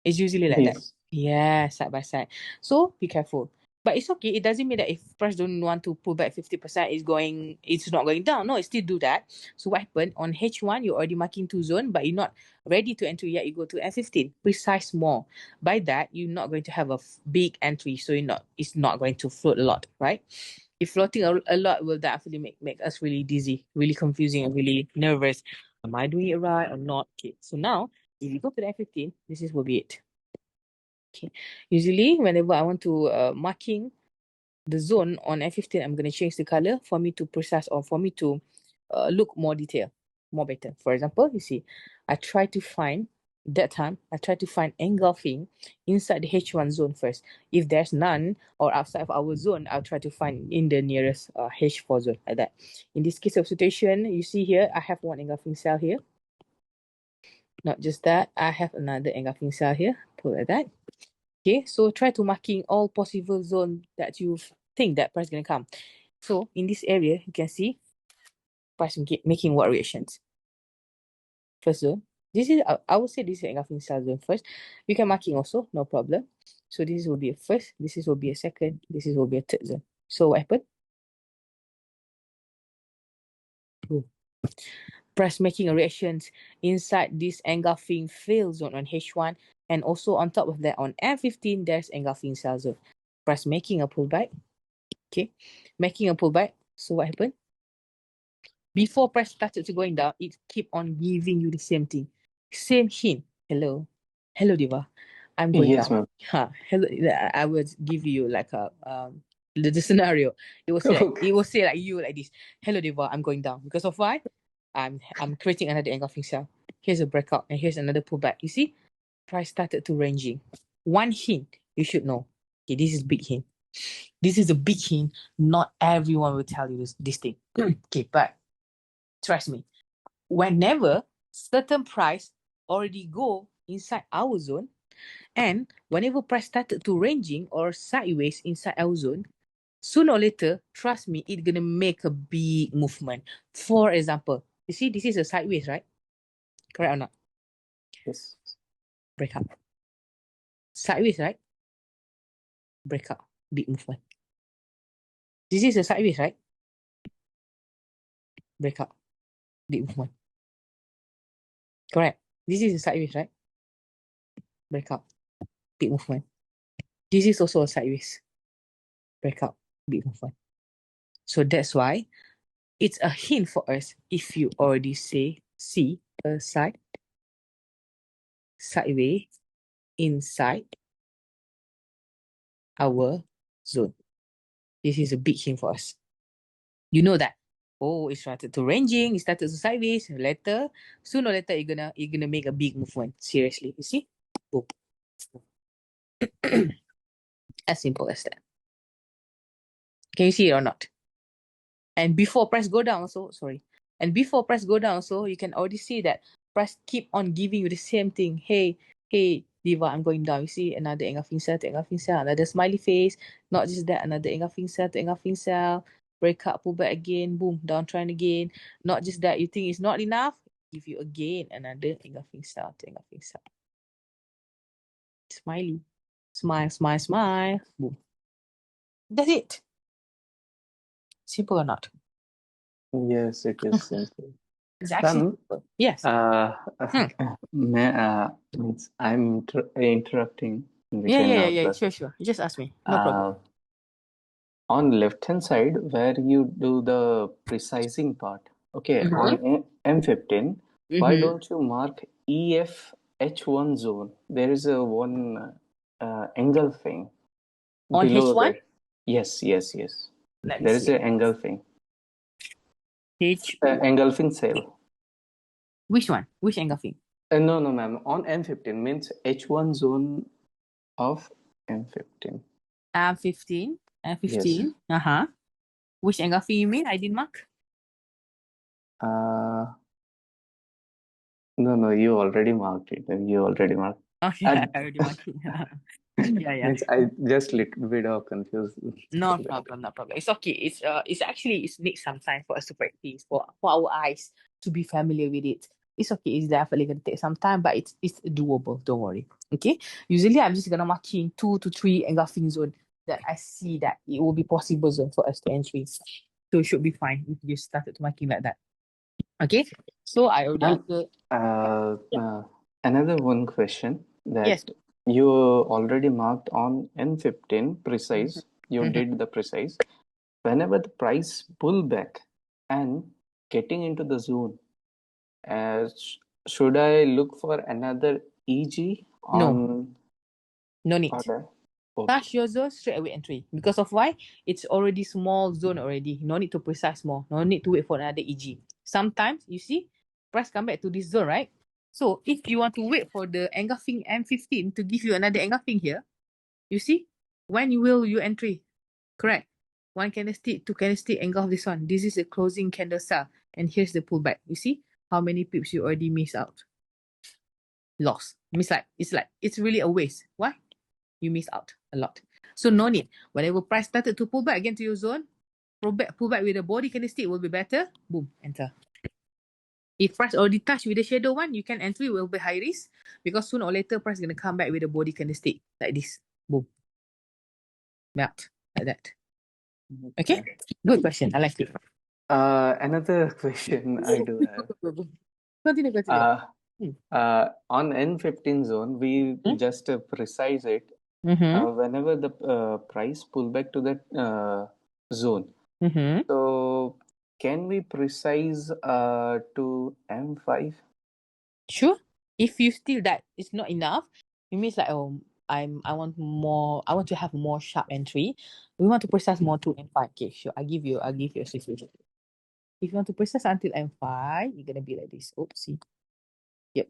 It's usually like that. Yes. Yeah, side by side. So be careful. But it's okay. It doesn't mean that if price don't want to pull back 50%, it's not going down. No, it still do that. So what happened? On H1, you're already marking two zone, but you're not ready to enter yet. You go to F15, precise more. By that, you're not going to have a big entry. So it's not going to float a lot, right? If floating a lot will definitely make us really dizzy, really confusing, and really nervous. Am I doing it right or not? Okay. So now, if you go to the F15, this will be it. Okay. Usually, whenever I want to marking the zone on F15, I'm going to change the color for me to precise or for me to look more detail, more better. For example, you see, I try to find engulfing inside the H1 zone first. If there's none or outside of our zone, I'll try to find in the nearest H4 zone, like that. In this case of situation, you see here, I have one engulfing cell here. Not just that, I have another engulfing cell here. Pull like that. Okay, so try to marking all possible zone that you think that price is going to come. So in this area, you can see price making what reactions. First zone. This is, I would say this is engulfing sell zone first. You can marking also, no problem. So this will be a first, this will be a second, this will be a third zone. So what happened? Boom. Price making a reactions inside this engulfing fail zone on H1, and also on top of that on F15 there's engulfing sell zone. Price making a pullback. Okay, making a pullback. So what happened? Before price started to going down, it keep on giving you the same thing, same hint. Hello, Diva, I'm going Yes, down. ma'am. Hello. I will give you like a the scenario. It will say like you like this. Hello, Diva, I'm going down because of why? I'm creating another engulfing cell. Here's a breakout and here's another pullback. You see, price started to ranging. One hint you should know. Okay, this is big hint. This is a big hint. Not everyone will tell you this thing. Okay, but trust me, whenever certain price already go inside our zone, and whenever price started to ranging or sideways inside our zone, sooner or later, trust me, it's gonna make a big movement. For example, you see, this is a sideways, right? Correct or not? Yes. Breakout. Sideways, right? Breakout. Big movement. This is a sideways, right? Breakout. Big movement. Correct. This is a sideways, right? Breakout. Big movement. This is also a sideways. Breakout. Big movement. So that's why it's a hint for us if you already see a sideways inside our zone. This is a big hint for us. You know that. Oh, it started to ranging, it started to sideways. Sooner or later, you're gonna make a big movement. Seriously, you see? Boom. As simple as that. Can you see it or not? And before price go down also, you can already see that price keep on giving you the same thing. Hey, Diva, I'm going down. You see another engulfing cell to engulfing cell, another smiley face. Not just that, another engulfing cell to engulfing cell. Break up, pull back again, boom, down, trying again. Not just that, you think it's not enough, give you again another engulfing cell to engulfing cell. Smiley. Smile, smile, smile. Boom. That's it. Simple or not? Yes, it is simple. It's actually Ma'am, simple. Yes. means I'm interrupting Yeah, between yeah, yeah, our yeah. classes. Sure. You just ask me. No problem. On left hand side where you do the precising part, okay, Mm-hmm. on M15, why Mm-hmm. don't you mark EFH1 zone? There is a one engulfing On below H1, there. Yes, yes, yes. let me There is see. a engulfing H1. engulfing cell. Which one? Which engulfing? No, no, ma'am. On M15 means H1 zone of M15. M15. Yes. M15. Uh-huh. Which engulfing you mean? I didn't mark. No, no, you already marked it. You already marked. Oh, yeah, I already marked it. Yeah, yeah. Means I just little bit of confused. No problem, no problem. It's okay. It's actually it needs some time for us to practice for our eyes to be familiar with it. It's okay. It's definitely gonna take some time, but it's doable. Don't worry. Okay. Usually, I'm just gonna mark in 2 to 3 engulfing zone that I see that it will be possible zone for us to entry. So it should be fine if you started marking like that. Okay. So I already answered. Another one question that Yes. you already marked on N15 precise. You Mhm. did the precise. Whenever the price pull back and getting into the zone, should I look for another EG No, on no need. order? Touch your zone straight away entry. Because of why? It's already small zone already. No need to precise more. No need to wait for another EG. Sometimes, you see, price come back to this zone, right? So if you want to wait for the engulfing M15 to give you another engulfing here, you see, when will you entry? Correct. One candlestick, two candlestick, engulf this one. This is a closing candle cell. And here's the pullback. You see how many pips you already miss out. Lost. It's really a waste. Why? You miss out a lot. So no need. Whenever price started to pull back again to your zone, pull back with the body candlestick will be better. Boom, enter. If price already touched with the shadow one, you can enter, will be high risk because sooner or later price is gonna come back with the body candlestick like this. Boom. Melt like that. Okay? Good question. I like it. Another question I do have. Continue. On N15 zone, we just precise it. Mm-hmm. Whenever the price pull back to that zone. Mm-hmm. So can we precise to M5? Sure. If you still that is not enough, it means like I want more. I want to have more sharp entry. We want to process more to M5. Okay, sure. I give you a suggestion. If you want to process until M5, you're gonna be like this. Oopsie. Yep.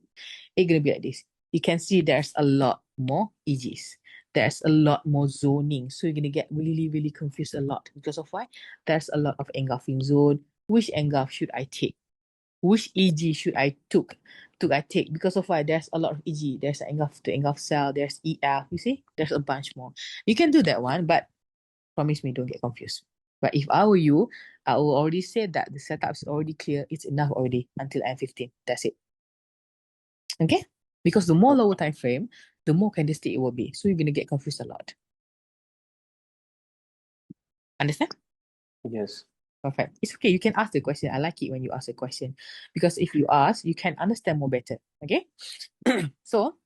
It's gonna be like this. You can see there's a lot more EGs. There's a lot more zoning. So you're gonna get really, really confused a lot. Because of why? There's a lot of engulfing zone. Which engulf should I take? Which EG should I take? Because of why there's a lot of EG. There's engulf to engulf cell, there's EF. You see? There's a bunch more. You can do that one, but promise me don't get confused. But if I were you, I will already say that the setup is already clear. It's enough already until M15. That's it. Okay? Because the more lower time frame, the more candlestick it will be. So you're gonna get confused a lot. Understand? Yes. Perfect. It's okay. You can ask the question. I like it when you ask a question. Because if you ask, you can understand more better. Okay? So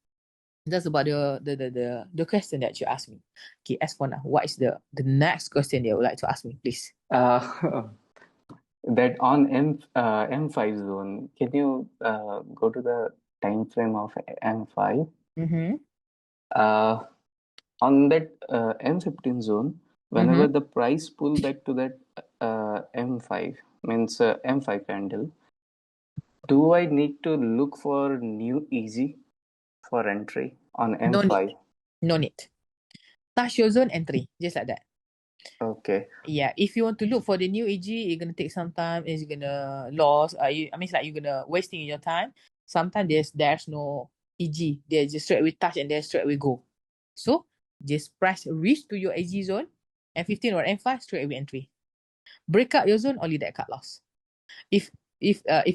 that's about the question that you asked me. Okay, as for now, what is the next question that you would like to ask me, please? That on M5 zone, can you go to the time frame of M5? Mm-hmm. On that M15 zone, whenever the price pull back to that M5, means M5 candle, do I need to look for new EG for entry on M5? No need. Touch your zone entry, just like that. Okay. Yeah, if you want to look for the new EG, you're gonna take some time. It's gonna lose. You're gonna wasting your time. Sometimes there's no EG, they just straight away touch and then straight away go. So just press reach to your EG zone, M15 or M5, straight away entry. Break out your zone, only that cut loss. If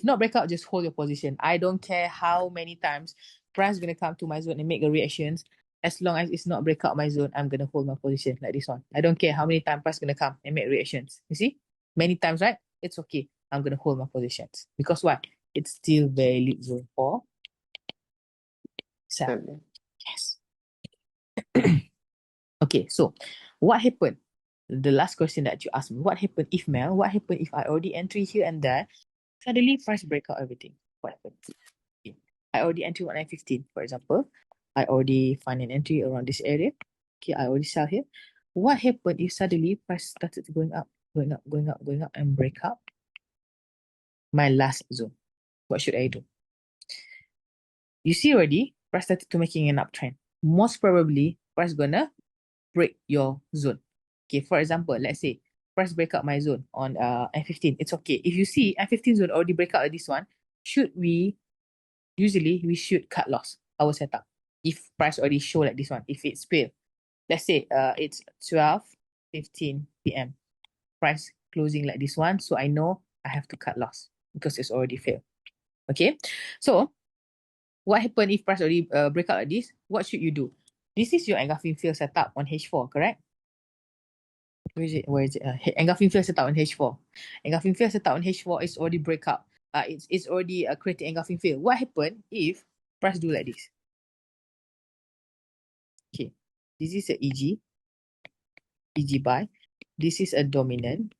not breakout, just hold your position. I don't care how many times price gonna come to my zone and make the reactions. As long as it's not breakout my zone, I'm gonna hold my position like this one. I don't care how many times price gonna come and make reactions. You see, many times, right? It's okay. I'm gonna hold my positions because what? It's still valid zone for sell. Selling. Yes. Okay, so what happened? The last question that you asked me, what happened if Mel? What happened if I already entry here and there? Suddenly price break out everything. What happened? Okay. I already entered 1915, for example. I already find an entry around this area. Okay, I already sell here. What happened if suddenly price started going up, going up, going up, going up, and break up my last zone? What should I do? You see already, price started to making an uptrend. Most probably, price gonna break your zone. Okay, for example, let's say price break out my zone on N15. It's okay. If you see N15 zone already break out at this one, usually we should cut loss our setup. If price already show like this one, if it's fail, let's say it's 12:15 p.m. price closing like this one, so I know I have to cut loss because it's already failed. Okay, so what happened if price already break out like this? What should you do? This is your engulfing field setup on H4, correct? Where is it? Where is it? Engulfing field setup on H4. Engulfing field setup on H4 is already break up. It's already creating engulfing field. What happened if price do like this? Okay, this is a EG buy. This is a dominant.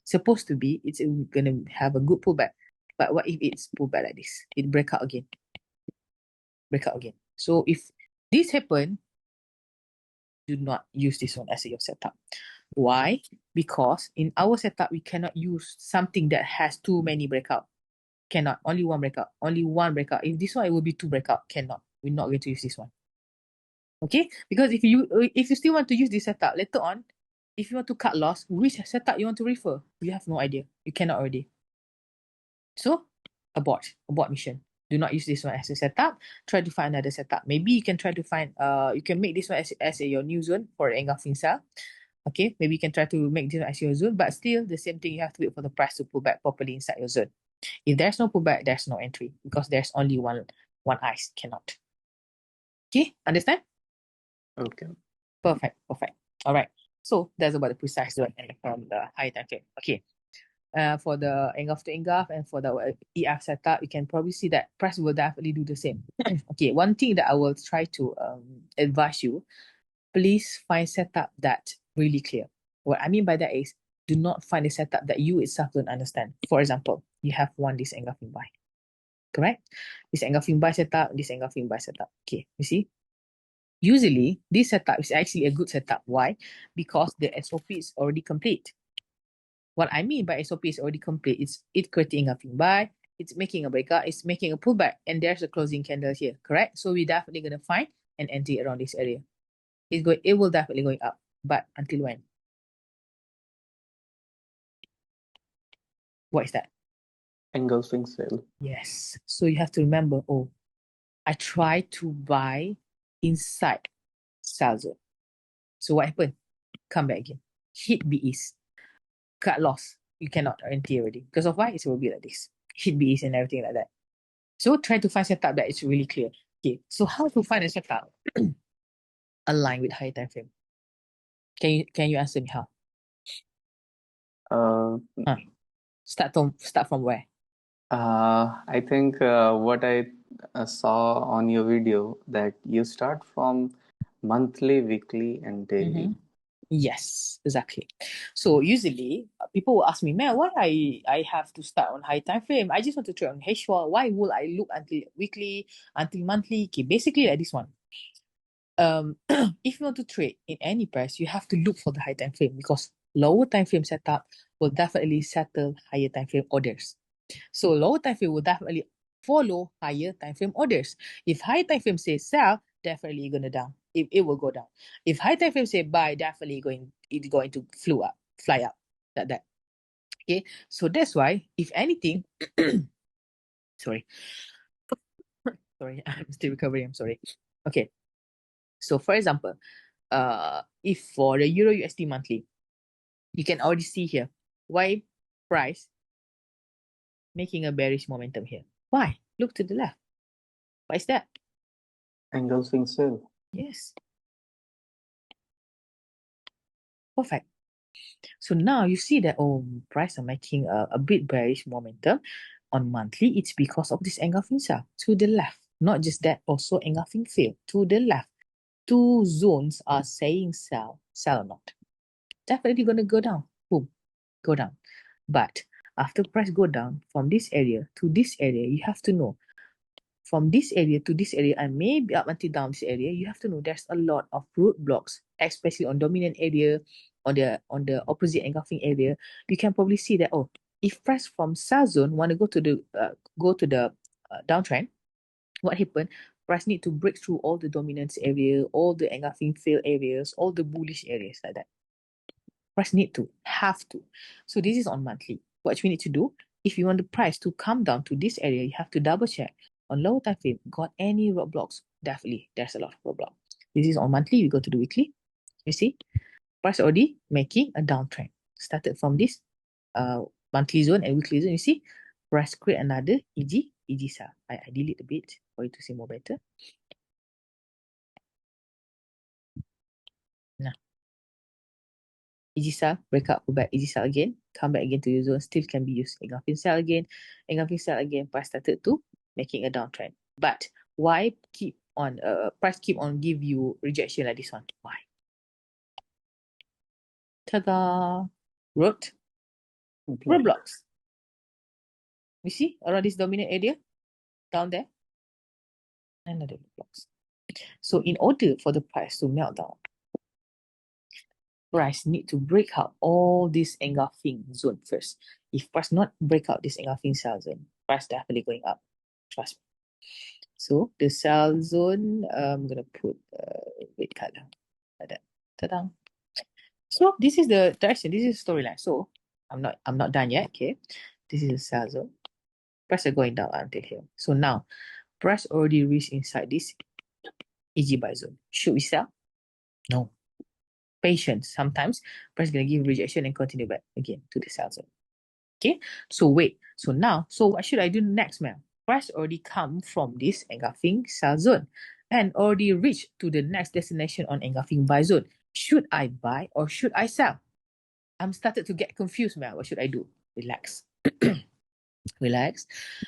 Supposed to be, it's gonna have a good pullback. But what if it's pullback like this? It break out again. Break out again. So if this happen, do not use this one as your setup. Why? Because in our setup, we cannot use something that has too many breakout. Cannot. Only one breakout. Only one breakout. If this one, it will be two breakout. Cannot. We're not going to use this one. Okay? Because if you still want to use this setup later on, if you want to cut loss, which setup you want to refer? You have no idea. You cannot already. So abort mission. Do not use this one as a setup. Try to find another setup. Maybe you can try to find you can make this one as your new zone for engulfing cell. Okay, maybe you can try to make this one as your zone, but still the same thing, you have to wait for the price to pull back properly inside your zone. If there's no pullback, there's no entry because there's only one ice, cannot. Okay, understand? Okay. Perfect. All right. So that's about the precise zone and from the high time frame. Okay. For the engulf to engulf and for the EF setup, you can probably see that price will definitely do the same. Okay, one thing that I will try to advise you, please find setup that really clear. What I mean by that is, do not find a setup that you itself don't understand. For example, you have this engulfing buy, correct? This engulfing buy setup, this engulfing buy setup. Okay, you see? Usually, this setup is actually a good setup. Why? Because the SOP is already complete. What I mean by SOP is already complete, it's creating a buy, it's making a breakout, it's making a pullback, and there's a closing candle here, correct? So we're definitely going to find an entry around this area. It will definitely going up, but until when? What is that? Engulfing sale. Yes. So you have to remember, oh, I try to buy inside sell zone. So what happened? Come back again. Hit BEs. Cut loss. You cannot entry already. Because of why? It will be like this. Hit BEs and everything like that. So try to find setup that is really clear. Okay. So how to find a setup align with high time frame? Can you answer me how? Start from where? I think what I saw on your video, that you start from monthly, weekly, and daily. Yes, exactly. So usually people will ask me, man, why I have to start on high time frame? I just want to trade on H4. Why will I look until weekly, until monthly? Okay, basically like this one. If you want to trade in any price, you have to look for the high time frame because lower time frame setup will definitely settle higher time frame orders. So lower time frame will definitely follow higher time frame orders. If high time frame says sell, definitely gonna down. It will go down. If high time frame say buy, definitely it's going to fly up like that. Okay, so that's why if anything, sorry, Sorry, I'm still recovering. I'm sorry. Okay. So for example, if for the Euro USD monthly, you can already see here why price making a bearish momentum here. Why? Look to the left. Why is that? Engulfing sell. Yes. Perfect. So now you see that, oh, price are making a bit bearish momentum on monthly. It's because of this engulfing sell to the left. Not just that, also engulfing fail to the left. Two zones are saying sell or not. Definitely going to go down. Boom, go down. But after price go down from this area to this area, you have to know from this area to this area and maybe up until down this area, you have to know there's a lot of roadblocks, especially on dominant area, on the opposite engulfing area. You can probably see that, oh, if price from sell zone want to go to the downtrend, what happened? Price need to break through all the dominance area, all the engulfing fail areas, all the bullish areas like that. Price need to, have to. So this is on monthly. What we need to do, if you want the price to come down to this area, you have to double check on lower time frame, got any roadblocks? Definitely, there's a lot of roadblock. This is on monthly, we go to the weekly. You see, price already making a downtrend. Started from this monthly zone and weekly zone, you see, price create another EG sell. I delete a bit for you to see more better. Now, EG sell, break up, go back, EG sell again, come back again to your zone, still can be used. Engulfing sell again, price started to making a downtrend. But why keep on, price keep on give you rejection like this one? Why? Ta-da! Roadblocks. You see around this dominant area down there, another roadblocks. So in order for the price to melt down, price need to break out all this engulfing zone first. If price not break out this engulfing sell zone, price definitely going up. Trust me. So the sell zone, I'm gonna put red color like that. Ta-da! So this is the direction. This is storyline. So I'm not done yet. Okay, this is the sell zone. Price are going down until here. So now price already reached inside this EG buy zone. Should we sell? No. Patience. Sometimes price gonna give rejection and continue back again to the sell zone. Okay, so wait. So now, so what should I do next, ma'am? Price already come from this engulfing sell zone and already reached to the next destination on engulfing buy zone. Should I buy or should I sell? I'm started to get confused, ma'am. What should I do? Relax. Relax.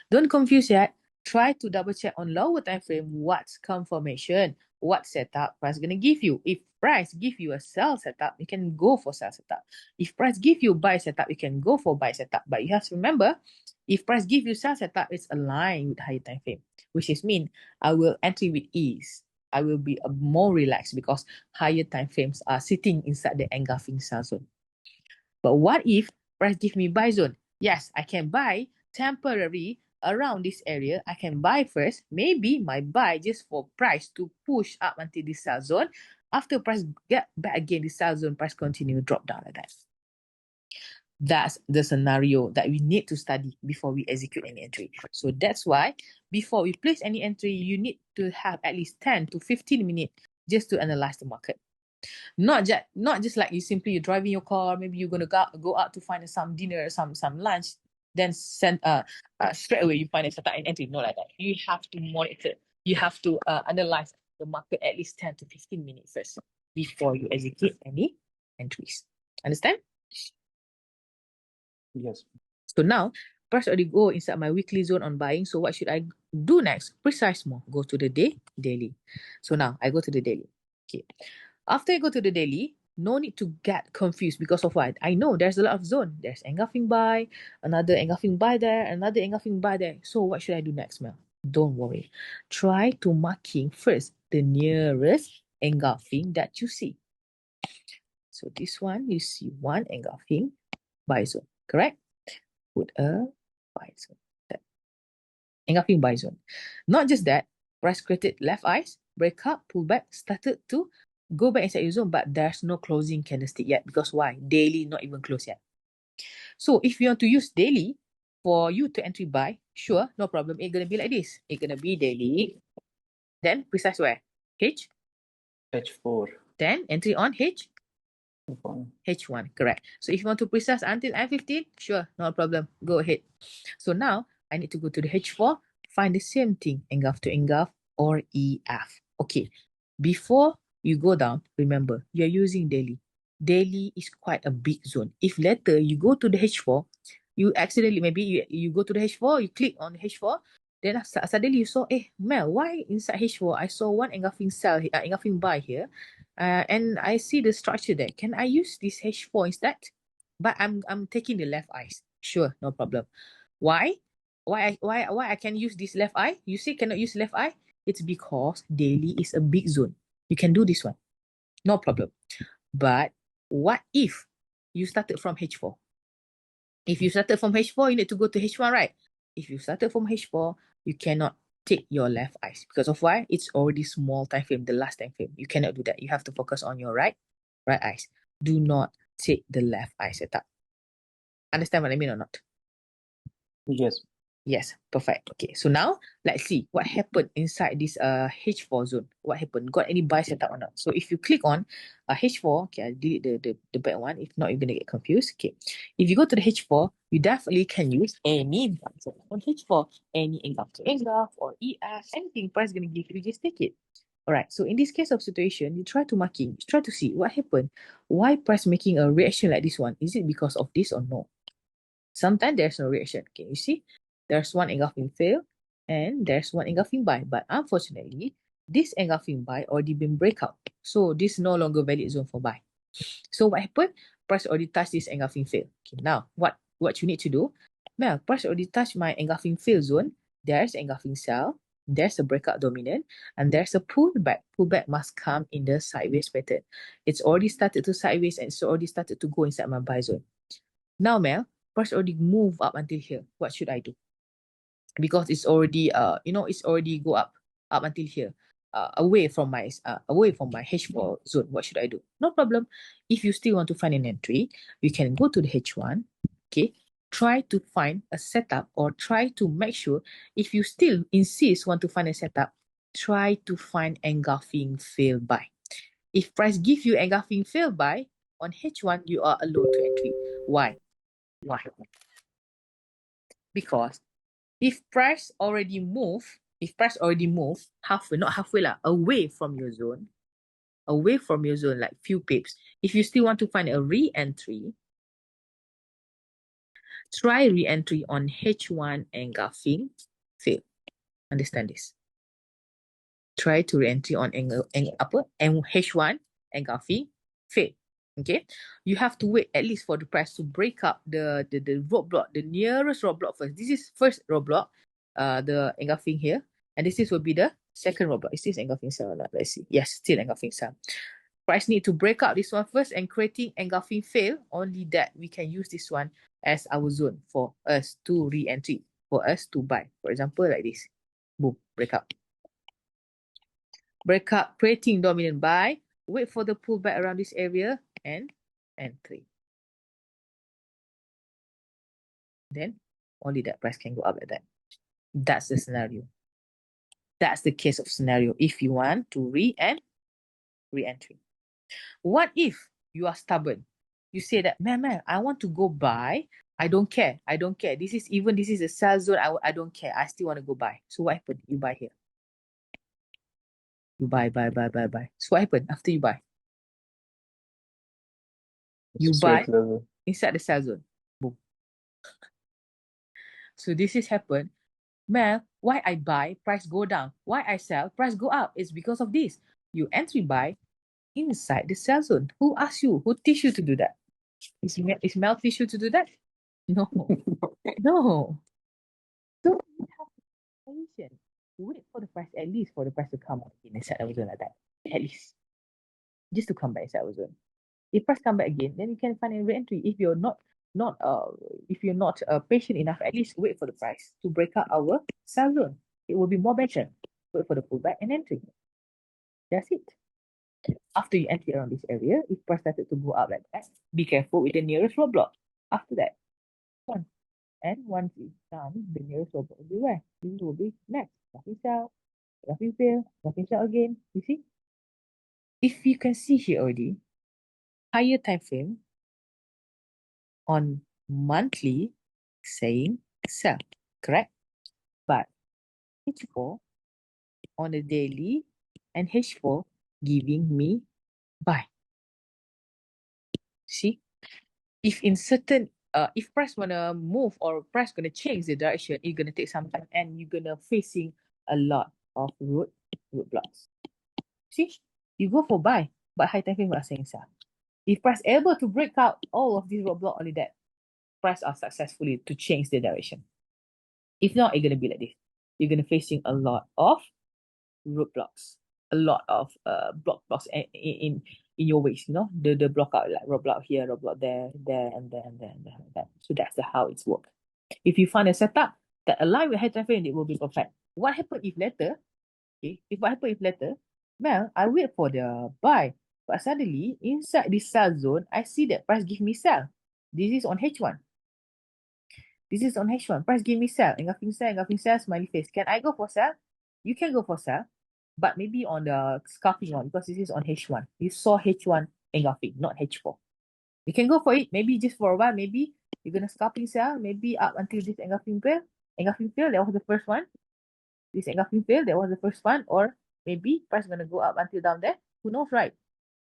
Don't confuse yet. Try to double check on lower time frame what's confirmation, what setup price gonna give you. If price give you a sell setup, you can go for sell setup. If price give you buy setup, you can go for buy setup. But you have to remember, if price give you sell setup, it's aligned with higher time frame, which is mean I will entry with ease. I will be more relaxed because higher time frames are sitting inside the engulfing sell zone. But what if price give me buy zone? Yes, I can buy temporary around this area. I can buy first. Maybe my buy just for price to push up until this sell zone. After price get back again, the sell zone price continue drop down like that. That's the scenario that we need to study before we execute any entry. So that's why before we place any entry, you need to have at least 10 to 15 minutes just to analyze the market. Not just like you're driving your car, maybe you're gonna go out to find some dinner, some lunch, then send straight away you find a start and entry. No, like that. You have to monitor. You have to analyze the market at least 10 to 15 minutes first before you execute any entries. Understand? Yes. So now, price already go inside my weekly zone on buying. So what should I do next? Precise more. Go to the daily. So now I go to the daily. Okay. After I go to the daily, no need to get confused because of what? I know there's a lot of zone. There's engulfing buy, another engulfing buy there, another engulfing buy there. So what should I do next, Mel? Don't worry. Try to marking first the nearest engulfing that you see. So this one, you see one engulfing buy zone, correct? Put a buy zone. Engulfing buy zone. Not just that, price created left eyes, break up, pull back, started to go back inside your zone, but there's no closing candlestick yet. Because why? Daily not even close yet. So if you want to use daily for you to entry buy, sure, no problem. It's gonna be like this. It's gonna be daily. Then precise where? H. H4. Then entry on H. H1. H1, correct. So if you want to precise until M15, sure, no problem. Go ahead. So now I need to go to the H4, find the same thing, engulf to engulf or EF. Okay, before you go down, remember, you're using daily. Daily is quite a big zone. If later you go to the H4, you accidentally, maybe you go to the H4, you click on H4, then suddenly you saw, Mel, why inside H4 I saw one engulfing cell, engulfing bar here, and I see the structure there. Can I use this H4 instead? But I'm taking the left eye. Sure, no problem. Why? Why I can use this left eye? You say cannot use left eye? It's because daily is a big zone. You can do this one. No problem. But what if you started from H4? If you started from H4, you need to go to H1, right? If you started from H4, you cannot take your left eyes. Because of why? It's already small time frame, the last time frame. You cannot do that. You have to focus on your right eyes. Do not take the left eye setup. Understand what I mean or not? Yes. Yes, perfect. Okay, so now let's see what happened inside this H4 zone. What happened? Got any buy setup or not? So if you click on H4, okay, I'll delete the bad one. If not, you're gonna get confused. Okay, if you go to the H4, you definitely can use any buy setup on H4, any engulf to engulf or EF, anything price gonna give you, just take it. Alright, so in this case of situation, you try to marking, try to see what happened. Why price making a reaction like this one? Is it because of this or no? Sometimes there's no reaction. Okay, you see? There's one engulfing fail and there's one engulfing buy. But unfortunately, this engulfing buy already been breakout. So this is no longer valid zone for buy. So what happened? Price already touched this engulfing fail. Okay, now what you need to do? Well, price already touched my engulfing fail zone. There's engulfing sell. There's a breakout dominant and there's a pullback. Pullback must come in the sideways pattern. It's already started to sideways and it's already started to go inside my buy zone. Now, Mel, price already move up until here. What should I do? Because it's already it's already go up until here, away from my H4 zone. What should I do? No problem. If you still want to find an entry, you can go to the H1. Okay, try to find a setup or try to make sure. If you still insist want to find a setup, try to find engulfing fail buy. If price give you engulfing fail buy on H1, you are allowed to entry. Why? Because if price already move halfway, not halfway lah, away from your zone, like few pips, if you still want to find a re-entry, try re-entry on H1 engulfing fail. Understand this? Try to re-entry on H1 engulfing fail. Okay, you have to wait at least for the price to break up the roadblock, the nearest roadblock first. This is first roadblock, the engulfing here, and this will be the second roadblock. Is this engulfing cell or not? Let's see. Yes, still engulfing cell. Price need to break out this one first and creating engulfing fail. Only that we can use this one as our zone for us to re-entry, for us to buy. For example, like this. Boom, breakout. Breakout, creating dominant buy. Wait for the pullback around this area and entry. Then only that price can go up like that. That's the scenario. That's the case of scenario if you want to re-entry. What if you are stubborn? You say that, man, I want to go buy. I don't care. This is a sell zone. I don't care. I still want to go buy. So what happened? You buy here. You buy. So what happened after you buy? You buy inside the sell zone. Boom. So this is happened. Mel, why I buy, price go down. Why I sell, price go up. It's because of this. You entry buy inside the sell zone. Who asked you? Who teach you to do that? Is Mel teach you to do that? No. No. So you have patience. Wait for the price, at least for the price to come up in the sell zone like that. At least. Just to come back inside our zone. If price come back again, then you can find a re-entry. If you're not patient enough, at least wait for the price to break out our sell zone. It will be more better. Wait for the pullback and entry. That's it. After you entry around this area, if price started to go up like that, be careful with the nearest roadblock. After that, one. And once it's done, the nearest roadblock will be where? This will be next. Nothing sell. Engulfing fail, engulfing fail again. You see? If you can see here already, higher time frame on monthly saying sell, correct? But H4 on the daily and H4 giving me buy. See? If in certain if price wanna move or price gonna change the direction, it's gonna take some time and you're gonna facing a lot of roadblocks. See, you go for buy, but high time frame are saying sell. If price able to break out all of these roadblocks, only that price are successfully to change the direction. If not, it's gonna be like this. You're gonna facing a lot of roadblocks, a lot of blocks in your ways, you know, the block out, like roadblock here, roadblock there, and there, and there, and there, and there. So that's how it's work. If you find a setup that align with high time frame, it will be perfect. What happen if later, okay, well, I wait for the buy, but suddenly inside this sell zone, I see that price give me sell. This is on H1. This is on H1. Price give me sell, engulfing sell, smiley face. Can I go for sell? You can go for sell, but maybe on the scalping one, because this is on H1. You saw H1 engulfing, not H4. You can go for it, maybe just for a while, maybe you're gonna scalping sell, maybe up until this engulfing fail. Engulfing fail, that was the first one. This engulfing fail, that was the first one, or maybe price gonna go up until down there. Who knows, right?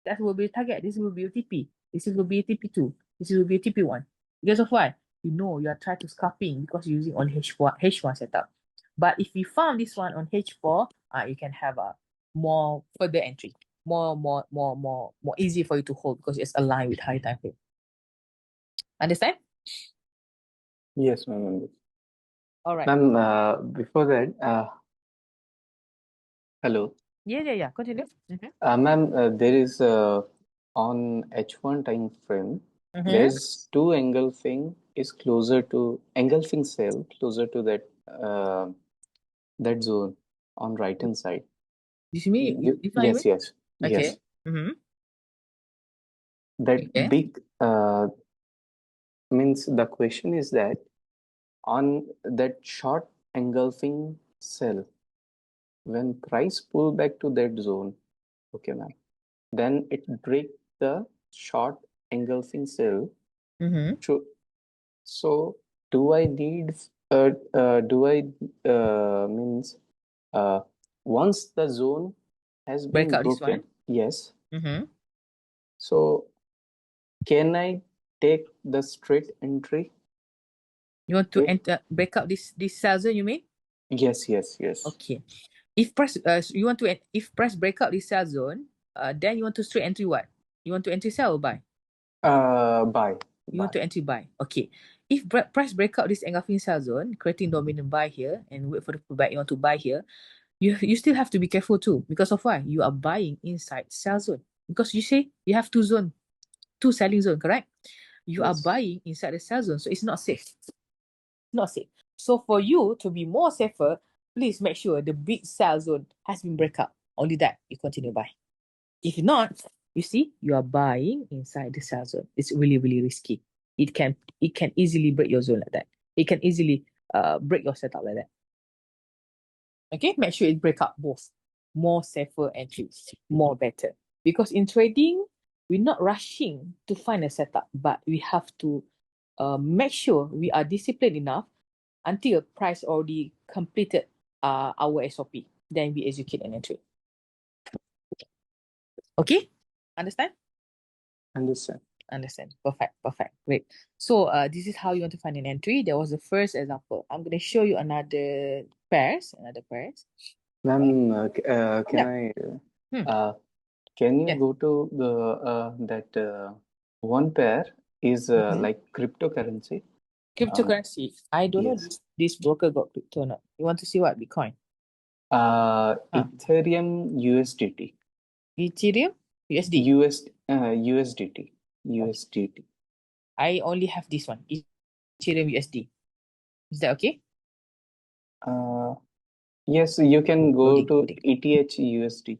That will be a target. This will be a TP. This will be a TP2. This will be a TP1. Because of why? You know you are trying to scalping because you're using on H1 setup. But if you found this one on H4, you can have a more further entry, more easy for you to hold because it's aligned with high time frame. Understand? Yes, ma'am. All right. Ma'am, before that, hello. Yeah. Continue. Ma'am, there is on H1 time frame, there's two engulfing cell closer to that zone on right hand side. This mean Yes. Okay. Yes. That Okay. big means the question is that on that short engulfing cell, when price pull back to that zone, okay, ma'am, then it break the short engulfing cell. So do I need means once the zone has Break been out this broken, one. yes. So can I take the straight entry? You want to enter break out this cell zone, you mean? Yes. Okay. If price if price break out this sell zone, then you want to straight entry what? You want to entry sell or buy? Buy. You want to entry buy. Okay. If price break out this engulfing sell zone, creating dominant buy here and wait for the pullback, you want to buy here, you still have to be careful too. Because of why? You are buying inside sell zone. Because you say you have two selling zone, correct? You are buying inside the sell zone, so it's not safe. Not safe. So for you to be more safer, please make sure the big sell zone has been break up. Only that you continue buy. If not, you see, you are buying inside the sell zone. It's really, really risky. It can easily break your zone like that. It can easily break your setup like that. Okay, make sure it break up both. More safer entries, more better. Because in trading, we're not rushing to find a setup, but we have to make sure we are disciplined enough until price already completed our SOP. Then we execute an entry. Okay? Understand? Understand. Perfect. Great. So this is how you want to find an entry. That was the first example. I'm going to show you another pairs. Ma'am, can you go to the that one pair is like cryptocurrency? Cryptocurrency. I don't know this broker got crypto or not. You want to see what? Bitcoin? Ethereum USDT. Ethereum? USD? USDT. I only have this one. Ethereum USD. Is that okay? Yes, you can go to ETH USD.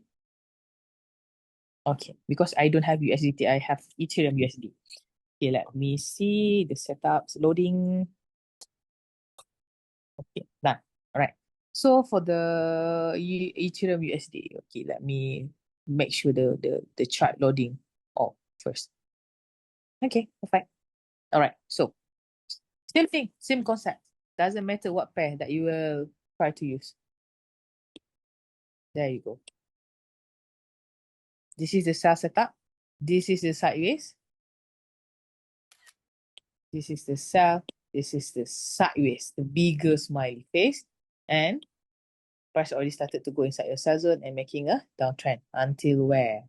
Okay, because I don't have USDT, I have Ethereum USD. Okay, let me see the setups loading. Okay, done. All right. So for the Ethereum USD, okay, let me make sure the chart loading off first. Okay, perfect. All right, so same thing, same concept. Doesn't matter what pair that you will try to use. There you go. This is the sell setup. This is the sideways. This is the sell. This is the sideways, the bigger smiley face. And price already started to go inside your sell zone and making a downtrend. Until where?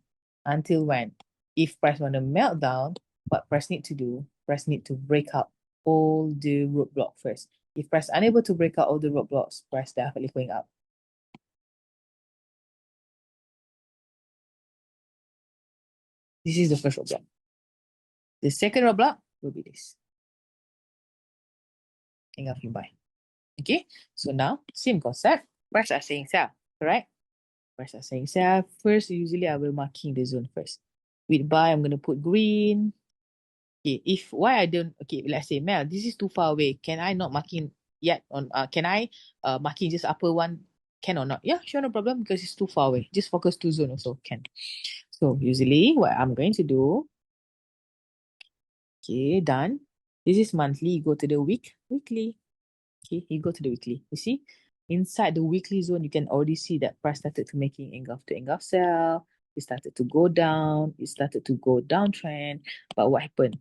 Until when? If price want to melt down, what price need to do? Price need to break out all the roadblock first. If price unable to break out all the roadblocks, price definitely going up. This is the first roadblock. The second roadblock will be this. Engulfing buy. Okay, so now same concept. Price are saying sell, correct? Price are saying sell. First, usually I will marking the zone first. With buy, I'm gonna put green. Okay, if why I don't, okay, let's say Mel, this is too far away. Can I not marking yet on can I marking just upper one? Can or not? Yeah, sure, no problem, because it's too far away. Just focus to zone also can. So usually what I'm going to do, okay, done. This is monthly, you go to the weekly. Okay, you go to the weekly. You see, inside the weekly zone, you can already see that price started to making engulf to engulf sell. It started to go down. It started to go downtrend. But what happened?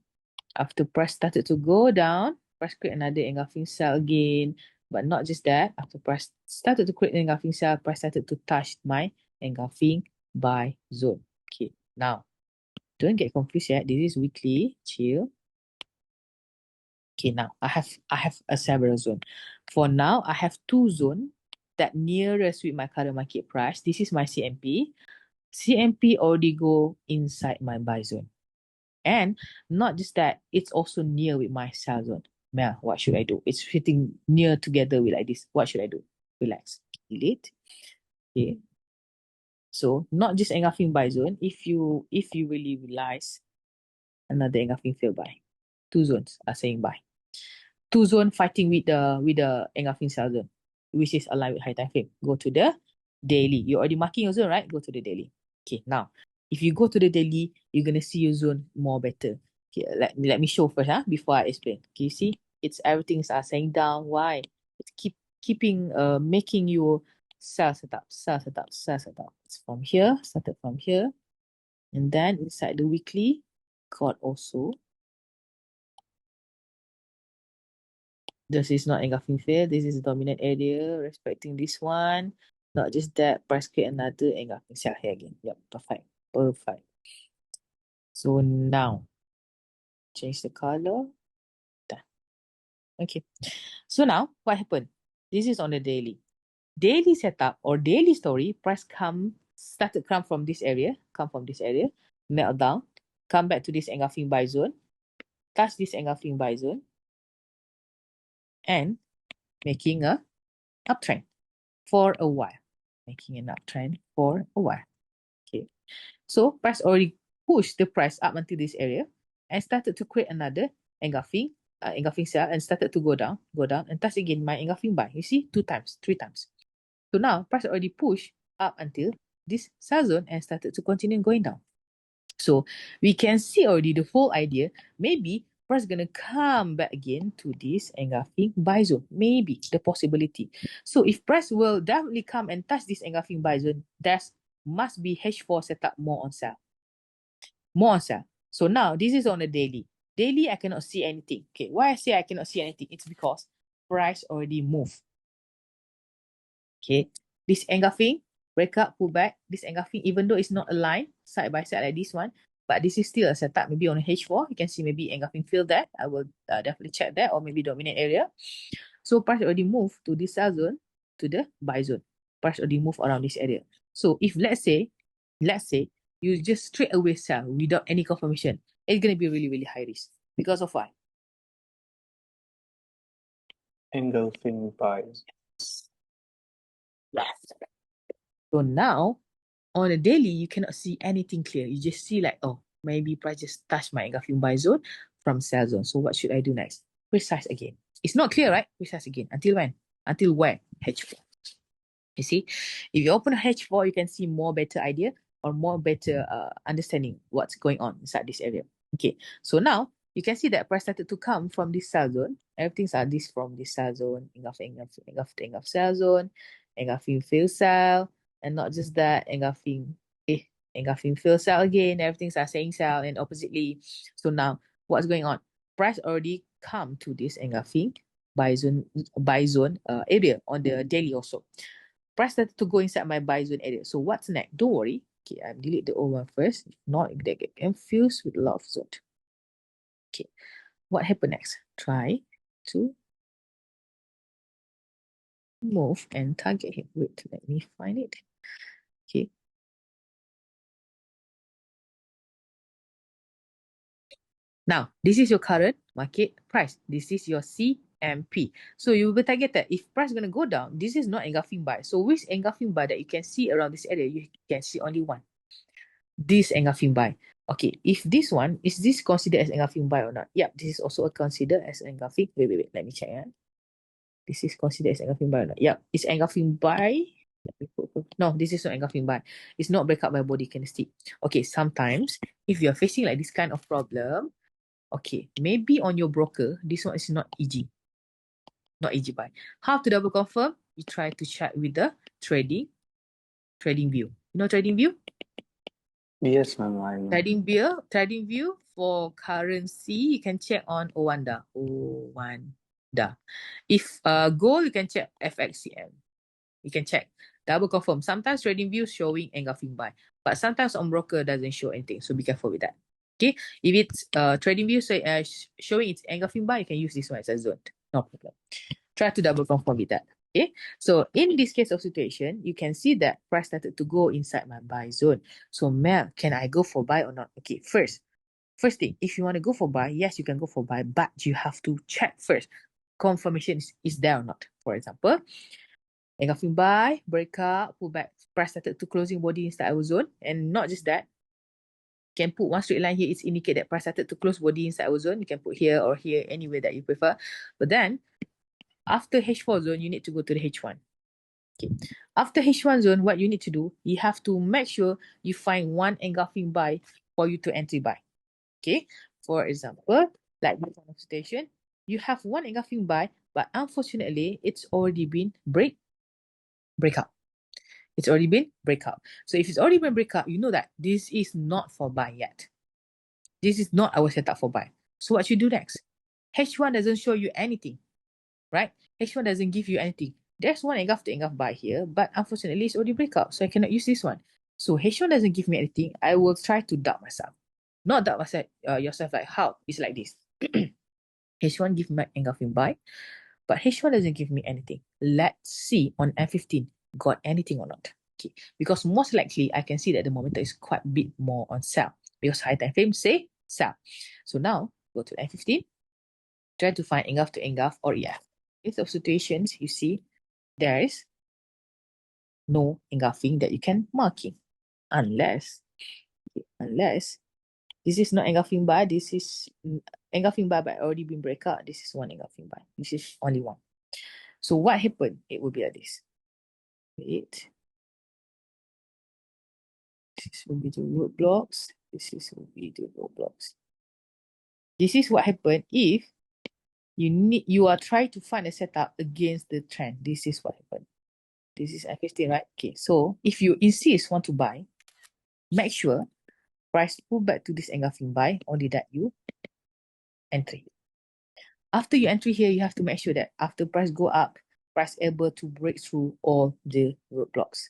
After price started to go down, price create another engulfing sell again. But not just that, after price started to create an engulfing sell, price started to touch my engulfing buy zone. Okay, now, don't get confused yet. This is weekly, chill. Okay, now I have a several zone. For now, I have two zone that nearest with my current market price. This is my CMP. CMP already go inside my buy zone. And not just that, it's also near with my sell zone. Mel, what should I do? It's fitting near together with like this. What should I do? Relax. Delete. Okay. So not just engulfing buy zone. If you really realize another engulfing fail buy. Two zones are saying buy. Two zone fighting with the engulfing sell zone, which is aligned with high time frame. Go to the daily. You're already marking your zone, right? Go to the daily. Okay, now if you go to the daily, you're gonna see your zone more better. Okay, let me show first, before I explain. Okay, you see, it's everything is saying down. Why? It's keeping making you sell setup. It's from here, started from here, and then inside the weekly, got also. This is not engulfing fail. This is dominant area, respecting this one. Not just that, price create another engulfing sell here again. Yep, perfect. Perfect. So now, change the color. Done. Okay. So now, what happened? This is on the daily. Daily setup or daily story, price started come from this area, melt down, come back to this engulfing buy zone, touch this engulfing buy zone, and making a uptrend for a while. Making an uptrend for a while. Okay. So price already pushed the price up until this area and started to create another engulfing sell and started to go down, and touch again my engulfing buy. You see, 2 times, 3 times. So now price already pushed up until this sell zone and started to continue going down. So we can see already the whole idea. Maybe price gonna come back again to this engulfing buy zone. Maybe the possibility. So if price will definitely come and touch this engulfing buy zone, there must be H4 setup more on sell. More on sell. So now this is on a daily. Daily, I cannot see anything. Okay, why I say I cannot see anything? It's because price already moved. Okay, this engulfing, break up, pull back. This engulfing, even though it's not aligned side by side like this one, but this is still a setup. Maybe on a H4, you can see maybe engulfing fill that. I will definitely check that, or maybe dominant area. So price already moved to this sell zone, to the buy zone. Price already moved around this area. So if let's say you just straight away sell without any confirmation, it's gonna be really, really high risk. Because of why? Engulfing buys. Yes. So now on a daily, you cannot see anything clear. You just see like, oh, maybe price just touched my engulfing buy zone from sell zone. So what should I do next? Precise again. It's not clear, right? Precise again. Until when? Until where? H4. You see, if you open a H4, you can see more better idea or more better understanding what's going on inside this area. Okay, so now you can see that price started to come from this cell zone. Everything's are this from this cell zone, engulf cell zone, engulfing fill cell, and not just that, engulfing fill cell again. Everything's are saying cell and oppositely. So now what's going on? Price already come to this engulfing buy zone area on the daily also. Price started to go inside my buy zone area. So what's next? Don't worry. Okay, I'll delete the old one first. If not, they get confused with love zone. Okay, what happened next? Try to move and target him. Wait, let me find it. Okay. Now, this is your current market price. This is your CMP. So you will target that if price is going to go down, this is not engulfing buy. So which engulfing buy that you can see around this area? You can see only one. This engulfing buy. Okay, if this one, is this considered as engulfing buy or not? Yeah, this is also considered as engulfing. Wait, let me check. This is considered as engulfing buy or not? Yeah, it's engulfing buy. No, this is not engulfing buy. It's not breakout by body candlestick. Okay, sometimes if you're facing like this kind of problem, okay, maybe on your broker, this one is not EG. Not EG buy. How to double confirm? You try to check with the trading view. You know trading view? Yes, ma'am. I know. Trading view for currency, you can check on Owanda. If gold, you can check FXCM. You can check. Double confirm. Sometimes trading view showing engulfing buy, but sometimes on broker doesn't show anything. So be careful with that. Okay. If it's trading view showing it's engulfing buy, you can use this one as a zone. No problem. Try to double confirm with that. Okay. So in this case of situation, you can see that price started to go inside my buy zone. So ma'am, can I go for buy or not? Okay. First thing, if you want to go for buy, yes, you can go for buy, but you have to check first. Confirmation is there or not. For example, engulfing buy, breakout, pullback, price started to closing body inside our zone. And not just that, you can put one straight line here. It's indicate that price started to close body inside our zone. You can put here or here, anywhere that you prefer. But then, after H4 zone, you need to go to the H1. Okay. After H1 zone, what you need to do, you have to make sure you find one engulfing buy for you to entry buy. Okay. For example, like this kind of situation, you have one engulfing buy, but unfortunately, it's already been breakout. It's already been breakout. So if it's already been breakout, you know that this is not for buy yet. This is not our setup for buy. So what you do next? H1 doesn't show you anything, right? H1 doesn't give you anything. There's one engulf to engulf buy here, but unfortunately it's already breakout, so I cannot use this one. So H1 doesn't give me anything. I will try to doubt myself. Not doubt myself, yourself like how? It's like this. H1 give me engulfing buy, but H1 doesn't give me anything. Let's see on F15 got anything or not. Okay, because most likely I can see that the momentum is quite a bit more on sell because high time frame say sell. So now go to F15, try to find engulf to engulf or EF. In those situations, you see there is no engulfing that you can marking unless this is not engulfing buy, this is engulfing buy but already been breakout. This is one engulfing buy. This is only one. So what happened? It will be like this. This will be the roadblocks. This will be the roadblocks. This is what happened if you are trying to find a setup against the trend. This is what happened. This is F15, right? Okay, so if you insist want to buy, make sure price pull back to this engulfing buy, only that you entry. After you entry here, you have to make sure that after price go up, price able to break through all the roadblocks.